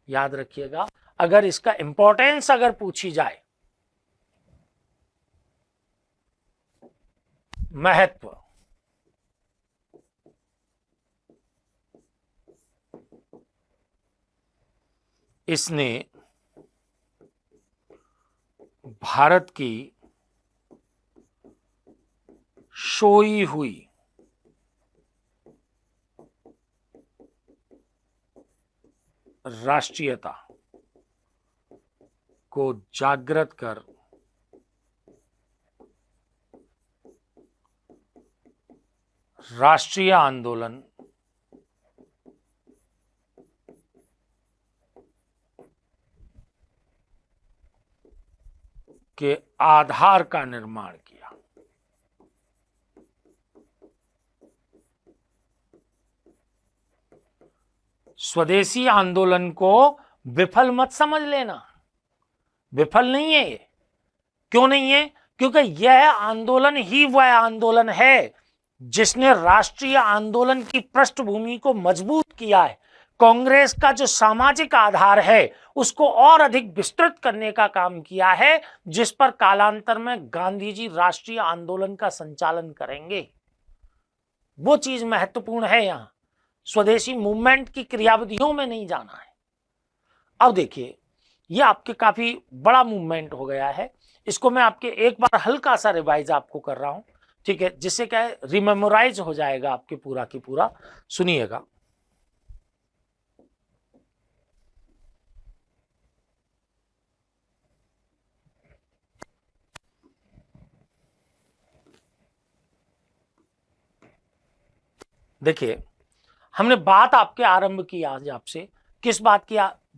याद रखिएगा, अगर इसका इंपॉर्टेंस अगर पूछी जाए, महत्व, इसने भारत की सोई हुई राष्ट्रीयता को जागृत कर राष्ट्रीय आंदोलन के आधार का निर्माण किया। स्वदेशी आंदोलन को विफल मत समझ लेना, विफल नहीं है ये। क्यों नहीं है? क्योंकि यह आंदोलन ही वह आंदोलन है जिसने राष्ट्रीय आंदोलन की पृष्ठभूमि को मजबूत किया है। कांग्रेस का जो सामाजिक आधार है उसको और अधिक विस्तृत करने का काम किया है, जिस पर कालांतर में गांधी जी राष्ट्रीय आंदोलन का संचालन करेंगे। वो चीज महत्वपूर्ण है। यहां स्वदेशी मूवमेंट की क्रियाविधियों में नहीं जाना है। अब देखिए, ये आपके काफी बड़ा मूवमेंट हो गया है। इसको मैं आपके एक बार हल्का सा रिवाइज आपको कर रहा हूं, ठीक है, जिससे क्या है, रिमेमोराइज हो जाएगा आपके पूरा की पूरा। सुनिएगा, देखिए, हमने बात आपके आरंभ की आज आपसे, किस बात की,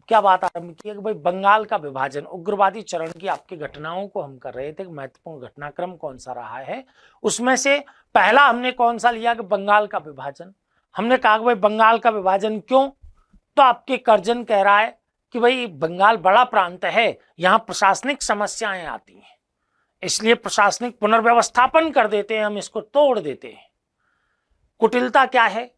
क्या बात आरंभ की है कि भाई बंगाल का विभाजन, उग्रवादी चरण की आपकी घटनाओं को हम कर रहे थे। महत्वपूर्ण घटनाक्रम कौन सा रहा है, उसमें से पहला हमने कौन सा लिया कि बंगाल का विभाजन। हमने कहा कि भाई बंगाल का विभाजन क्यों, तो आपके कर्जन कह रहा है कि भाई बंगाल बड़ा प्रांत है, यहाँ प्रशासनिक समस्याएं आती हैं, इसलिए प्रशासनिक पुनर्व्यवस्थापन कर देते हैं, हम इसको तोड़ देते हैं। कुटिलता क्या है,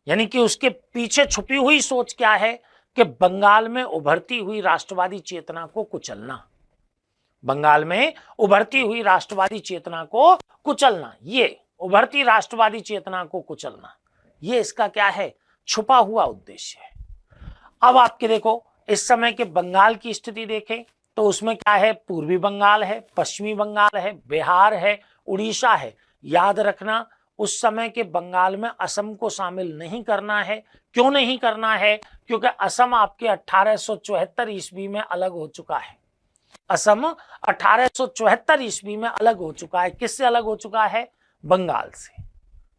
यानी कि उसके पीछे छुपी हुई सोच क्या है कि बंगाल में उभरती हुई राष्ट्रवादी चेतना को कुचलना, बंगाल में उभरती हुई राष्ट्रवादी चेतना को कुचलना, ये उभरती राष्ट्रवादी चेतना को कुचलना, ये इसका क्या है, छुपा हुआ उद्देश्य है। अब आपके देखो, इस समय के बंगाल की स्थिति देखें तो उसमें क्या है, पूर्वी बंगाल है, पश्चिमी बंगाल है, बिहार है, उड़ीसा है। याद रखना, उस समय के बंगाल में असम को शामिल नहीं करना है। क्यों नहीं करना है? क्योंकि असम आपके 1874 ईस्वी में अलग हो चुका है। असम 1874 ईस्वी में अलग हो चुका है। किससे अलग हो चुका है? बंगाल से।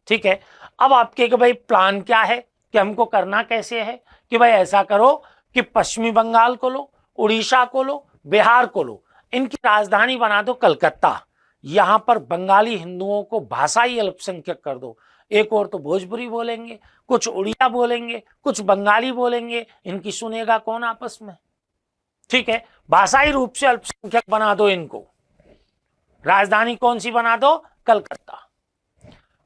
ठीक है, अब आपके कि भाई प्लान क्या है कि हमको करना कैसे है कि भाई ऐसा करो कि पश्चिमी बंगाल को लो, उड़ीसा को लो, बिहार को लो, इनकी राजधानी बना दो कलकत्ता। यहां पर बंगाली हिंदुओं को भाषाई अल्पसंख्यक कर दो। एक और तो भोजपुरी बोलेंगे, कुछ उड़िया बोलेंगे, कुछ बंगाली बोलेंगे, इनकी सुनेगा कौन आपस में? ठीक है, भाषाई रूप से अल्पसंख्यक बना दो इनको। राजधानी कौन सी बना दो? कलकत्ता।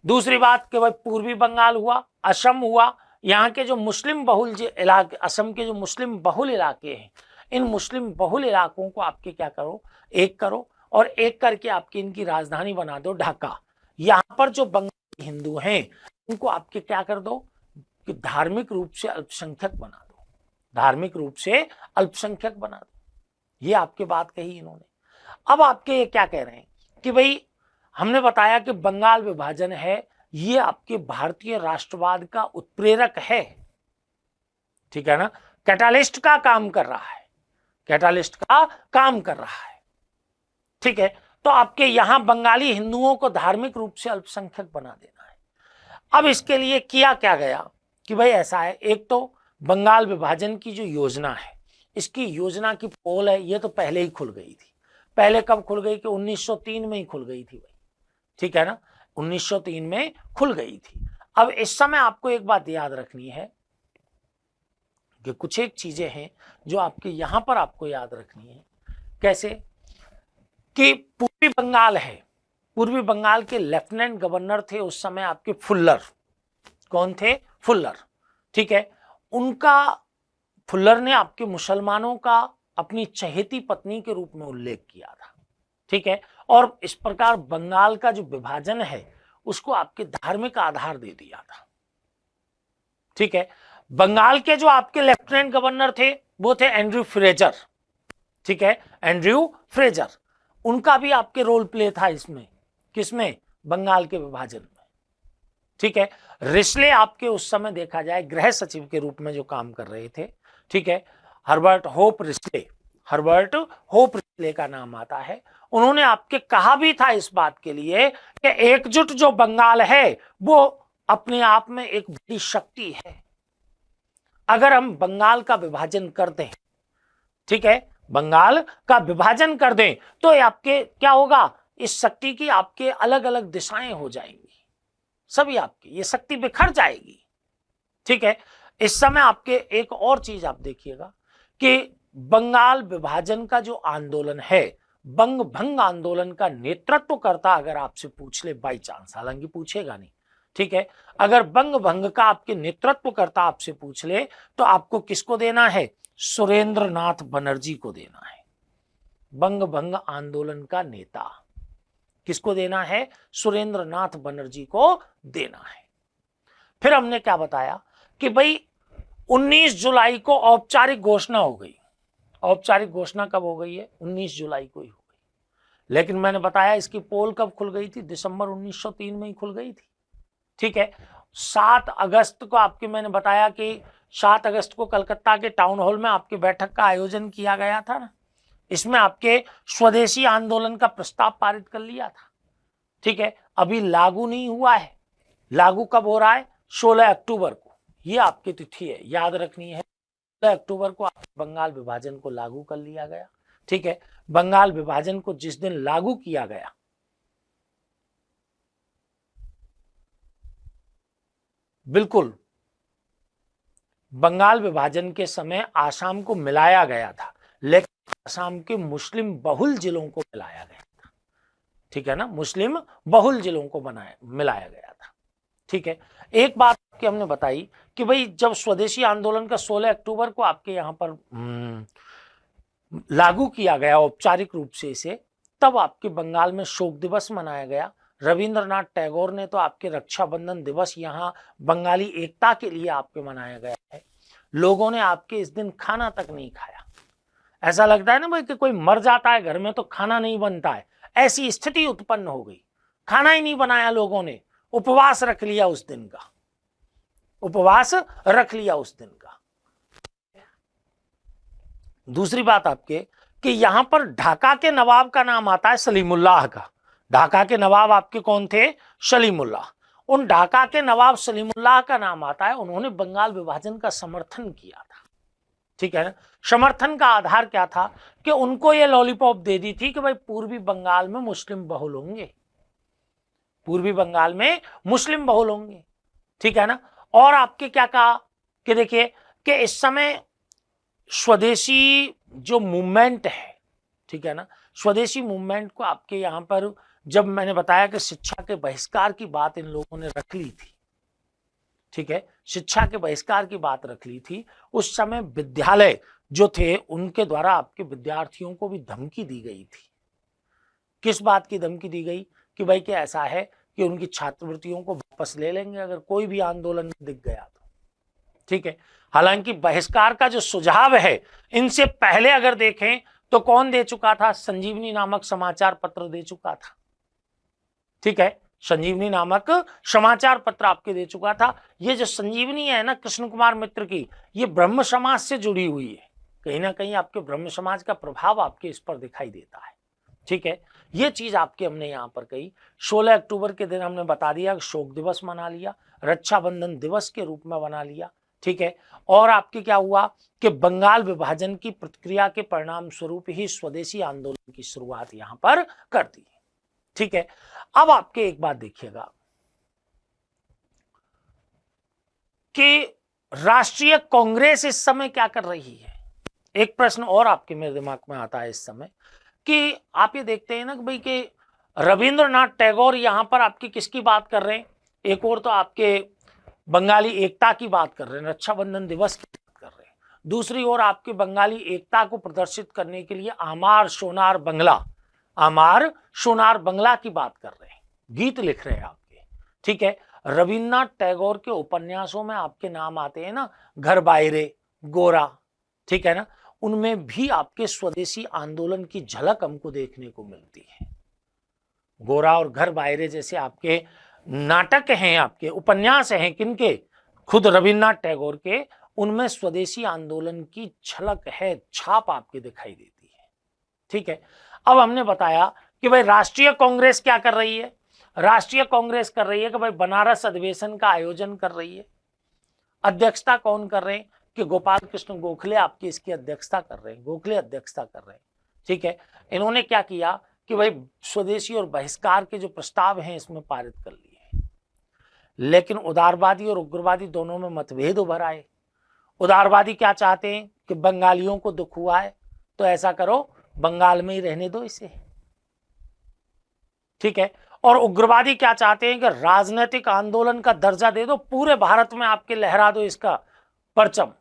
दूसरी बात कि भाई पूर्वी बंगाल हुआ, असम हुआ, यहाँ के जो मुस्लिम बहुल इलाके, असम के जो मुस्लिम बहुल इलाके हैं, इन मुस्लिम बहुल इलाकों को आपके क्या करो, एक करो, और एक करके आपकी इनकी राजधानी बना दो ढाका। यहाँ पर जो बंगाली हिंदू हैं इनको आपके क्या कर दो कि धार्मिक रूप से अल्पसंख्यक बना दो, धार्मिक रूप से अल्पसंख्यक बना दो। ये आपके बात कही इन्होंने। अब आपके ये क्या कह रहे हैं कि भाई हमने बताया कि बंगाल विभाजन है, ये आपके भारतीय राष्ट्रवाद का उत्प्रेरक है, ठीक है ना, कैटालिस्ट का काम कर रहा है, कैटालिस्ट का काम कर रहा है। ठीक है, तो आपके यहां बंगाली हिंदुओं को धार्मिक रूप से अल्पसंख्यक बना देना है। अब इसके लिए किया क्या गया कि भाई ऐसा है, एक तो बंगाल विभाजन की जो योजना है, इसकी योजना की पोल है, ये तो पहले ही खुल गई थी। पहले कब खुल गई कि 1903 में ही खुल गई थी भाई, ठीक है ना, 1903 में खुल गई थी। अब इस समय आपको एक बात याद रखनी है कि कुछ एक चीजें हैं जो आपके यहां पर आपको याद रखनी है। कैसे? कि पूर्वी बंगाल है, पूर्वी बंगाल के लेफ्टिनेंट गवर्नर थे उस समय आपके फुल्लर। कौन थे? फुल्लर। ठीक है, उनका, फुल्लर ने आपके मुसलमानों का अपनी चहेती पत्नी के रूप में उल्लेख किया था। ठीक है, और इस प्रकार बंगाल का जो विभाजन है उसको आपके धार्मिक आधार दे दिया था। ठीक है, बंगाल के जो आपके लेफ्टिनेंट गवर्नर थे वो थे एंड्रयू फ्रेजर। ठीक है, एंड्रयू फ्रेजर, उनका भी आपके रोल प्ले था इसमें, किसमें? बंगाल के विभाजन में। ठीक है, रिस्ले आपके उस समय देखा जाए गृह सचिव के रूप में जो काम कर रहे थे। ठीक है, Herbert hope Risley, Herbert hope Risley का नाम आता है। उन्होंने आपके कहा भी था इस बात के लिए कि एकजुट जो बंगाल है वो अपने आप में एक बड़ी शक्ति है। अगर हम बंगाल का विभाजन कर दें, ठीक है, बंगाल का विभाजन कर दें तो आपके क्या होगा? इस शक्ति की आपके अलग अलग दिशाएं हो जाएंगी, सभी आपकी ये शक्ति बिखर जाएगी। ठीक है, इस समय आपके एक और चीज आप देखिएगा कि बंगाल विभाजन का जो आंदोलन है, बंग भंग आंदोलन का नेतृत्व करता अगर आपसे पूछ ले बाई चांस, हालांकि पूछेगा नहीं। ठीक है, अगर बंग भंग का आपके नेतृत्व करता आपसे पूछ ले तो आपको किसको देना है? सुरेंद्र नाथ बनर्जी को देना है। बंग भंग आंदोलन का नेता किसको देना है? सुरेंद्र नाथ बनर्जी को देना है। फिर हमने क्या बताया कि भाई 19 जुलाई को औपचारिक घोषणा हो गई। औपचारिक घोषणा कब हो गई है? 19 जुलाई को ही हो गई। लेकिन मैंने बताया इसकी पोल कब खुल गई थी? दिसंबर 1903 में ही खुल गई थी। ठीक है, 7 अगस्त को आपके मैंने बताया कि 7 अगस्त को कलकत्ता के टाउन हॉल में आपकी बैठक का आयोजन किया गया था ना, इसमें आपके स्वदेशी आंदोलन का प्रस्ताव पारित कर लिया था। ठीक है, अभी लागू नहीं हुआ है। लागू कब हो रहा है? 16 अक्टूबर को, ये आपकी तिथि है, याद रखनी है। 16 अक्टूबर को बंगाल विभाजन को लागू कर लिया गया। ठीक है, बंगाल विभाजन को जिस दिन लागू किया गया, बिल्कुल बंगाल विभाजन के समय आसाम को मिलाया गया था, लेकिन आसाम के मुस्लिम बहुल जिलों को मिलाया गया था। ठीक है ना, मुस्लिम बहुल जिलों को मिलाया गया था। ठीक है, एक बात कि हमने बताई कि भाई जब स्वदेशी आंदोलन का 16 अक्टूबर को आपके यहां पर लागू किया गया औपचारिक रूप से इसे, तब आपके बंगाल में शोक दिवस मनाया गया। रविंद्रनाथ टैगोर ने तो आपके रक्षाबंधन दिवस यहां बंगाली एकता के लिए आपके मनाया गया है। लोगों ने आपके इस दिन खाना तक नहीं खाया। ऐसा लगता है ना भाई कि कोई मर जाता है घर में तो खाना नहीं बनता है, ऐसी स्थिति उत्पन्न हो गई। खाना ही नहीं बनाया लोगों ने, उपवास रख लिया उस दिन का, उपवास रख लिया उस दिन का। दूसरी बात आपके कि यहां पर ढाका के नवाब का नाम आता है सलीमुल्लाह का। ढाका के नवाब आपके कौन थे? सलीमुल्लाह। उन ढाका के नवाब सलीमुल्लाह का नाम आता है, उन्होंने बंगाल विभाजन का समर्थन किया था। ठीक है ना, समर्थन का आधार क्या था कि उनको ये लॉलीपॉप दे दी थी कि भाई पूर्वी बंगाल में मुस्लिम बहुल होंगे, पूर्वी बंगाल में मुस्लिम बहुल होंगे। ठीक है ना, और आपके क्या कहा कि देखिए कि इस समय स्वदेशी जो मूवमेंट है, ठीक है ना, स्वदेशी मूवमेंट को आपके यहां पर जब मैंने बताया कि शिक्षा के बहिष्कार की बात इन लोगों ने रख ली थी, ठीक है, शिक्षा के बहिष्कार की बात रख ली थी, उस समय विद्यालय जो थे उनके द्वारा आपके विद्यार्थियों को भी धमकी दी गई थी। किस बात की धमकी दी गई कि भाई कि ऐसा है कि उनकी छात्रवृत्तियों को वापस ले लेंगे अगर कोई भी आंदोलन में दिख गया तो। ठीक है, हालांकि बहिष्कार का जो सुझाव है इनसे पहले अगर देखें तो कौन दे चुका था? संजीवनी नामक समाचार पत्र दे चुका था। ठीक है, संजीवनी नामक समाचार पत्र आपके दे चुका था। ये जो संजीवनी है ना कृष्ण कुमार मित्र की, ये ब्रह्म समाज से जुड़ी हुई है, कहीं ना कहीं आपके ब्रह्म समाज का प्रभाव आपके इस पर दिखाई देता है। ठीक है, ये चीज आपके हमने यहां पर कही। 16 अक्टूबर के दिन हमने बता दिया शोक दिवस मना लिया, रक्षाबंधन दिवस के रूप में बना लिया। ठीक है, और आपके क्या हुआ कि बंगाल विभाजन की प्रतिक्रिया के परिणाम स्वरूप ही स्वदेशी आंदोलन की शुरुआत यहां पर कर दी। ठीक है, अब आपके एक बात देखिएगा कि राष्ट्रीय कांग्रेस इस समय क्या कर रही है। एक प्रश्न और आपके मेरे दिमाग में आता है इस समय कि आप ये देखते हैं ना कि भाई कि रविंद्रनाथ टैगोर यहां पर आपकी किसकी बात कर रहे हैं, एक और तो आपके बंगाली एकता की बात कर रहे हैं, रक्षाबंधन दिवस की बात कर रहे हैं, दूसरी ओर आपके बंगाली एकता को प्रदर्शित करने के लिए आमार सोनार बंगला की बात कर रहे हैं, गीत लिख रहे हैं आपके। ठीक है, रविन्द्रनाथ टैगोर के उपन्यासों में आपके नाम आते हैं ना, घर बायरे, गोरा, ठीक है ना, उनमें भी आपके स्वदेशी आंदोलन की झलक हमको देखने को मिलती है। गोरा और घर बायरे जैसे आपके नाटक हैं, आपके उपन्यास हैं, किनके, खुद रविन्द्रनाथ टैगोर के, उनमें स्वदेशी आंदोलन की झलक है, छाप आपके दिखाई देती है। ठीक है, अब हमने बताया कि भाई राष्ट्रीय कांग्रेस क्या कर रही है, राष्ट्रीय कांग्रेस कर रही है कि भाई बनारस अधिवेशन का आयोजन कर रही है। अध्यक्षता कौन कर रहे हैं कि गोपाल कृष्ण गोखले आपकी इसकी अध्यक्षता कर रहे हैं, गोखले अध्यक्षता कर रहे हैं। ठीक है, इन्होंने क्या किया कि भाई स्वदेशी और बहिष्कार के जो प्रस्ताव हैं इसमें पारित कर लिए, लेकिन उदारवादी और उग्रवादी दोनों में मतभेद उभर आए। उदारवादी क्या चाहते हैं कि बंगालियों को दुख हुआ है तो ऐसा करो, बंगाल में ही रहने दो इसे। ठीक है, और उग्रवादी क्या चाहते हैं कि राजनीतिक आंदोलन का दर्जा दे दो, पूरे भारत में आपके लहरा दो इसका परचम,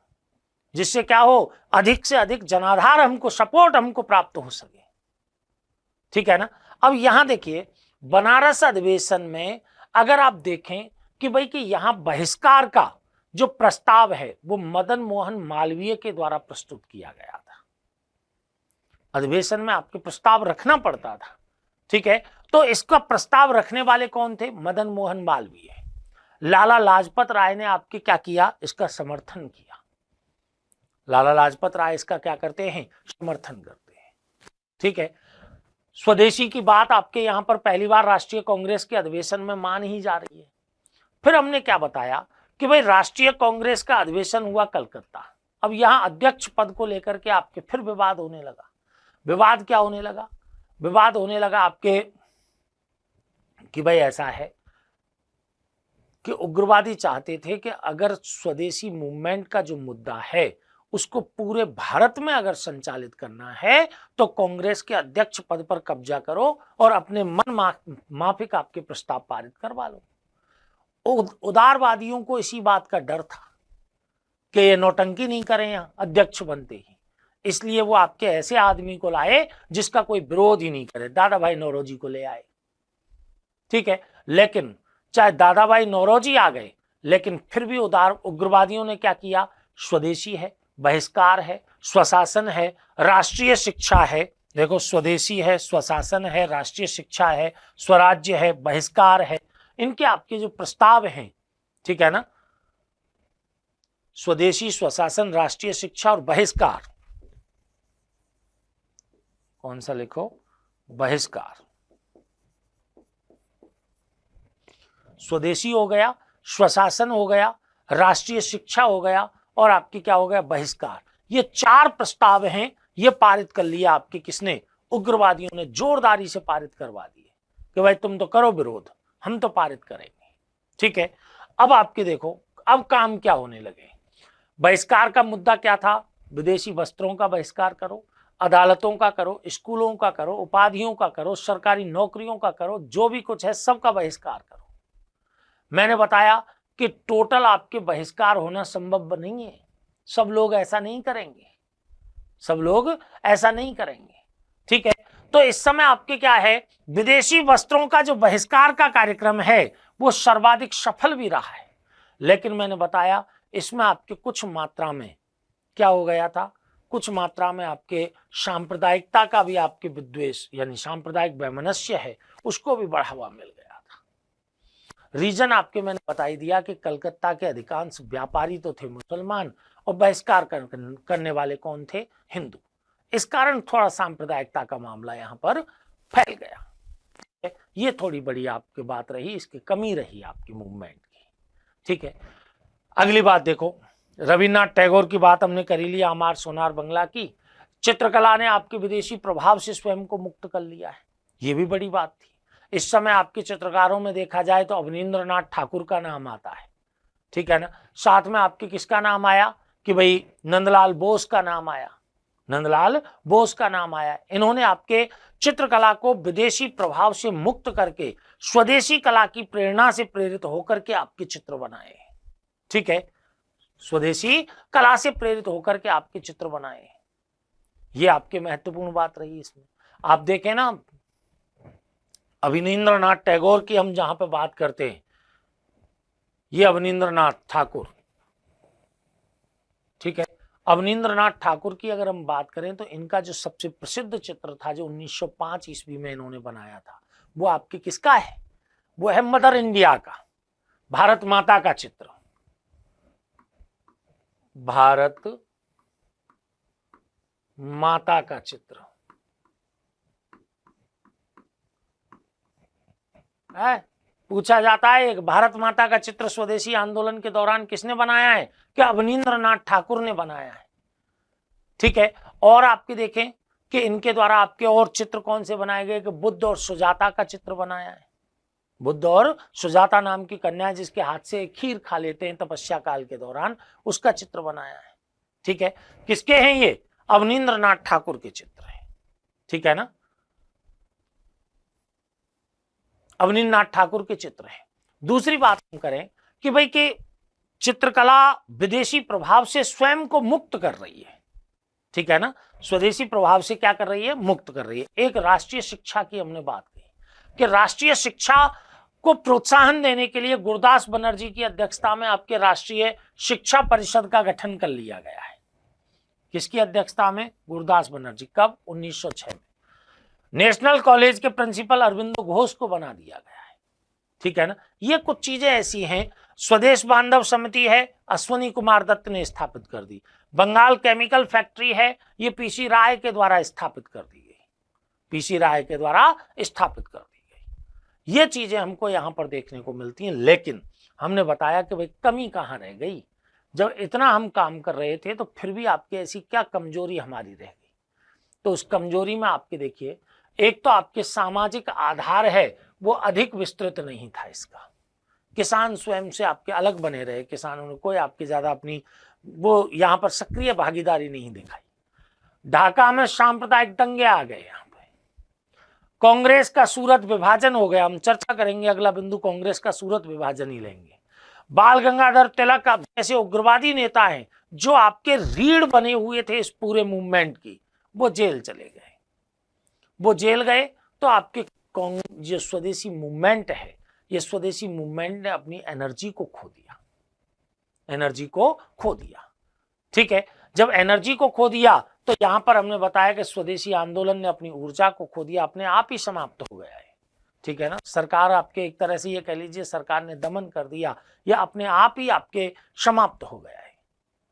जिससे क्या हो, अधिक से अधिक जनाधार हमको, सपोर्ट हमको प्राप्त हो सके। ठीक है ना। अब यहां देखिए बनारस अधिवेशन में अगर आप देखें कि भाई कि यहां बहिष्कार का जो प्रस्ताव है वो मदन मोहन मालवीय के द्वारा प्रस्तुत किया गया था। अधिवेशन में आपके प्रस्ताव रखना पड़ता था। ठीक है, तो इसका प्रस्ताव रखने वाले कौन थे, मदन मोहन मालवीय। लाला लाजपत राय ने आपके क्या किया, इसका समर्थन किया। लाला लाजपत राय इसका क्या करते हैं, समर्थन करते हैं। ठीक है, स्वदेशी की बात आपके यहां पर पहली बार राष्ट्रीय कांग्रेस के अधिवेशन में मान ही जा रही है। फिर हमने क्या बताया कि भाई राष्ट्रीय कांग्रेस का अधिवेशन हुआ कलकत्ता। अब यहां अध्यक्ष पद को लेकर के आपके फिर विवाद होने लगा। विवाद क्या होने लगा, विवाद होने लगा आपके कि भाई ऐसा है कि उग्रवादी चाहते थे कि अगर स्वदेशी मूवमेंट का जो मुद्दा है उसको पूरे भारत में अगर संचालित करना है तो कांग्रेस के अध्यक्ष पद पर कब्जा करो और अपने मन माफिक आपके प्रस्ताव पारित करवा लो। उदारवादियों को इसी बात का डर था कि ये नौटंकी नहीं करें यहां अध्यक्ष बनते ही, इसलिए वो आपके ऐसे आदमी को लाए जिसका कोई विरोध ही नहीं करे, दादा भाई नौरोजी को ले आए। ठीक है, लेकिन चाहे दादा भाई नौरोजी आ गए लेकिन फिर भी उग्रवादियों ने क्या किया, स्वदेशी है, बहिष्कार है, स्वशासन है, राष्ट्रीय शिक्षा है, देखो स्वदेशी है, स्वशासन है, राष्ट्रीय शिक्षा है, स्वराज्य है, बहिष्कार है, इनके आपके जो प्रस्ताव हैं, ठीक है ना, स्वदेशी, स्वशासन, राष्ट्रीय शिक्षा और बहिष्कार, कौन सा लिखो, बहिष्कार। स्वदेशी हो गया, स्वशासन हो गया, राष्ट्रीय शिक्षा हो गया और आपकी क्या हो गया, बहिष्कार। ये चार प्रस्ताव हैं, ये पारित कर लिया आपके किसने, उग्रवादियों ने जोरदारी से पारित करवा दिए कि भाई तुम तो करो विरोध, हम तो पारित करेंगे। ठीक है, अब आपके देखो अब काम क्या होने लगे। बहिष्कार का मुद्दा क्या था, विदेशी वस्त्रों का बहिष्कार करो, अदालतों का करो, स्कूलों का करो, उपाधियों का करो, सरकारी नौकरियों का करो, जो भी कुछ है सबका बहिष्कार करो। मैंने बताया कि टोटल आपके बहिष्कार होना संभव नहीं है, सब लोग ऐसा नहीं करेंगे, सब लोग ऐसा नहीं करेंगे। ठीक है, तो इस समय आपके क्या है, विदेशी वस्त्रों का जो बहिष्कार का कार्यक्रम है वो सर्वाधिक सफल भी रहा है, लेकिन मैंने बताया इसमें आपके कुछ मात्रा में क्या हो गया था, कुछ मात्रा में आपके सांप्रदायिकता का भी आपके विद्वेष यानी सांप्रदायिक वैमनस्य है उसको भी बढ़ावा मिल गया था। रीजन आपके मैंने बता ही दिया कि कलकत्ता के अधिकांश व्यापारी तो थे मुसलमान और बहिष्कार करने वाले कौन थे, हिंदू। इस कारण थोड़ा सांप्रदायिकता का मामला यहां पर फैल गया। ये थोड़ी बड़ी आपकी बात रही, इसकी कमी रही आपकी मूवमेंट की। ठीक है, अगली बात देखो, रविन्द्रनाथ टैगोर की बात हमने कर ही लिया, आमार सोनार बंगला की। चित्रकला ने आपके विदेशी प्रभाव से स्वयं को मुक्त कर लिया है, ये भी बड़ी बात थी। इस समय आपके चित्रकारों में देखा जाए तो अवनींद्रनाथ ठाकुर का नाम आता है, ठीक है ना, साथ में आपके किसका नाम आया कि भाई नंदलाल बोस का नाम आया, नंदलाल बोस का नाम आया। इन्होंने आपके चित्रकला को विदेशी प्रभाव से मुक्त करके स्वदेशी कला की प्रेरणा से प्रेरित होकर के आपके चित्र बनाए। ठीक है, स्वदेशी कला से प्रेरित होकर के आपके चित्र बनाए। ये आपके महत्वपूर्ण बात रही इसमें। आप देखें ना, अवनींद्रनाथ टैगोर की हम जहां पे बात करते हैं, ये अवनींद्रनाथ ठाकुर, ठीक है, अवनींद्रनाथ ठाकुर की अगर हम बात करें तो इनका जो सबसे प्रसिद्ध चित्र था जो 1905 ईस्वी में इन्होंने बनाया था, वो आपके किसका है? वो है मदर इंडिया का, भारत माता का चित्र, भारत माता का चित्र है। पूछा जाता है एक भारत माता का चित्र स्वदेशी आंदोलन के दौरान किसने बनाया है? क्या अवनींद्रनाथ ठाकुर ने बनाया है। ठीक है, और आपके देखें कि इनके द्वारा आपके और चित्र कौन से बनाए गए कि बुद्ध और सुजाता का चित्र बनाया है। बुद्ध और सुजाता नाम की कन्या जिसके हाथ से खीर खा लेते हैं तपस्या काल के दौरान, उसका चित्र बनाया है। ठीक है, किसके हैं ये? अवनींद्रनाथ ठाकुर के चित्र हैं। ठीक है ना, अवनींद्रनाथ ठाकुर के चित्र हैं। दूसरी बात हम करें कि भाई कि चित्रकला विदेशी प्रभाव से स्वयं को मुक्त कर रही है। ठीक है ना, स्वदेशी प्रभाव से क्या कर रही है? मुक्त कर रही है। एक राष्ट्रीय शिक्षा की हमने बात की कि राष्ट्रीय शिक्षा को प्रोत्साहन देने के लिए गुरदास बनर्जी की अध्यक्षता में आपके राष्ट्रीय शिक्षा परिषद का गठन कर लिया गया है। किसकी अध्यक्षता में? गुरदास बनर्जी। कब? 1906 में। नेशनल कॉलेज के प्रिंसिपल अरविंदो घोष को बना दिया गया है। ठीक है ना, ये कुछ चीजें ऐसी हैं। स्वदेश बांधव समिति है, अश्वनी कुमार दत्त ने स्थापित कर दी। बंगाल केमिकल फैक्ट्री है, ये पीसी राय के द्वारा स्थापित कर दी गई, पीसी राय के द्वारा स्थापित कर दी गई। ये चीजें हमको यहां पर देखने को मिलती हैं। लेकिन हमने बताया कि भाई कमी कहां रह गई? जब इतना हम काम कर रहे थे तो फिर भी आपकी ऐसी क्या कमजोरी हमारी रह गई? तो उस कमजोरी में आपके देखिए, एक तो आपके सामाजिक आधार है वो अधिक विस्तृत नहीं था इसका। किसान स्वयं से आपके अलग बने रहे, किसानों ने कोई आपकी ज्यादा अपनी वो यहां पर सक्रिय भागीदारी नहीं दिखाई। ढाका में सांप्रदायिक दंगे आ गए, यहाँ पे कांग्रेस का सूरत विभाजन हो गया। हम चर्चा करेंगे, अगला बिंदु कांग्रेस का सूरत विभाजन ही लेंगे। बाल गंगाधर तिलक जैसे उग्रवादी नेता हैं जो आपके रीढ़ बने हुए थे इस पूरे मूवमेंट की, वो जेल चले गए। वो जेल गए तो आपके जो स्वदेशी मूवमेंट है, ये स्वदेशी मूवमेंट ने अपनी एनर्जी को खो दिया, एनर्जी को खो दिया। ठीक है, जब एनर्जी को खो दिया तो यहां पर हमने बताया कि स्वदेशी आंदोलन ने अपनी ऊर्जा को खो दिया, अपने आप ही समाप्त हो गया है। ठीक है ना, सरकार आपके एक तरह से ये कह लीजिए सरकार ने दमन कर दिया या अपने आप ही आपके समाप्त हो गया है।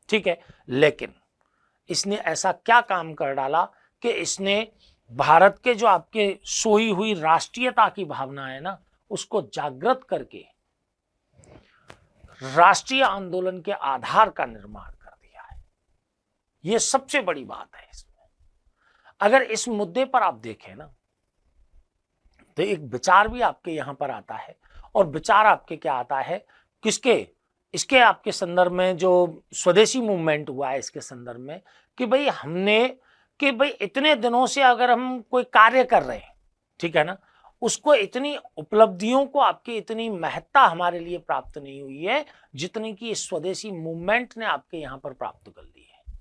ठीक है, लेकिन इसने ऐसा क्या काम कर डाला कि इसने भारत के जो आपके सोई हुई राष्ट्रीयता की भावना है ना, उसको जागृत करके राष्ट्रीय आंदोलन के आधार का निर्माण कर दिया है। यह सबसे बड़ी बात है इसमें। अगर इस मुद्दे पर आप देखें ना तो एक विचार भी आपके यहां पर आता है, और विचार आपके क्या आता है? किसके? इसके आपके संदर्भ में जो स्वदेशी मूवमेंट हुआ है इसके संदर्भ में कि भाई हमने कि भाई इतने दिनों से अगर हम कोई कार्य कर रहे हैं, ठीक है ना, उसको इतनी उपलब्धियों को आपकी इतनी महत्ता हमारे लिए प्राप्त नहीं हुई है जितनी कि इस स्वदेशी मूवमेंट ने आपके यहाँ पर प्राप्त कर ली है।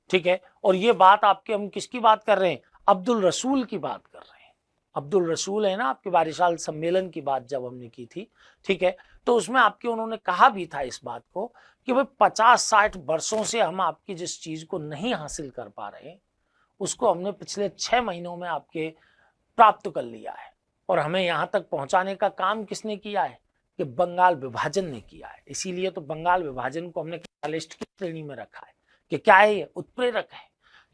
ठीक है, और ये बात आपके हम किसकी बात कर रहे हैं? अब्दुल रसूल की बात कर रहे हैं। अब्दुल रसूल है ना, आपके बारिशाल सम्मेलन की बात जब हमने की थी, ठीक है, तो उसमें आपके उन्होंने कहा भी था इस बात को कि भाई 50-60 वर्षों से हम आपकी जिस चीज को नहीं हासिल कर पा रहे उसको हमने पिछले 6 महीनों में आपके प्राप्त कर लिया है। और हमें यहां तक पहुंचाने का काम किसने किया है? कि बंगाल विभाजन ने किया है। इसीलिए तो बंगाल विभाजन को हमने कैटालिस्ट की श्रेणी में रखा है कि क्या है? ये उत्प्रेरक है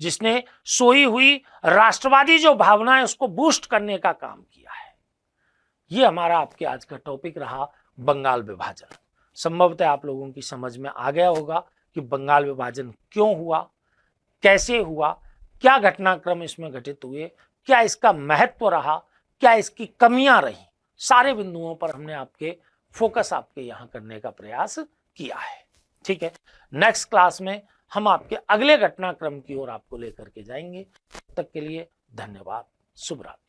जिसने सोई हुई राष्ट्रवादी जो भावना है उसको बूस्ट करने का काम किया है। ये हमारा आपके आज का टॉपिक रहा, बंगाल विभाजन। संभवतः आप लोगों की समझ में आ गया होगा कि बंगाल विभाजन क्यों हुआ, कैसे हुआ, क्या घटनाक्रम इसमें घटित हुए, क्या इसका महत्व रहा, क्या इसकी कमियां रही। सारे बिंदुओं पर हमने आपके फोकस आपके यहां करने का प्रयास किया है। ठीक है, नेक्स्ट क्लास में हम आपके अगले घटनाक्रम की ओर आपको लेकर के जाएंगे। तब तक के लिए धन्यवाद। शुभ रात्रि।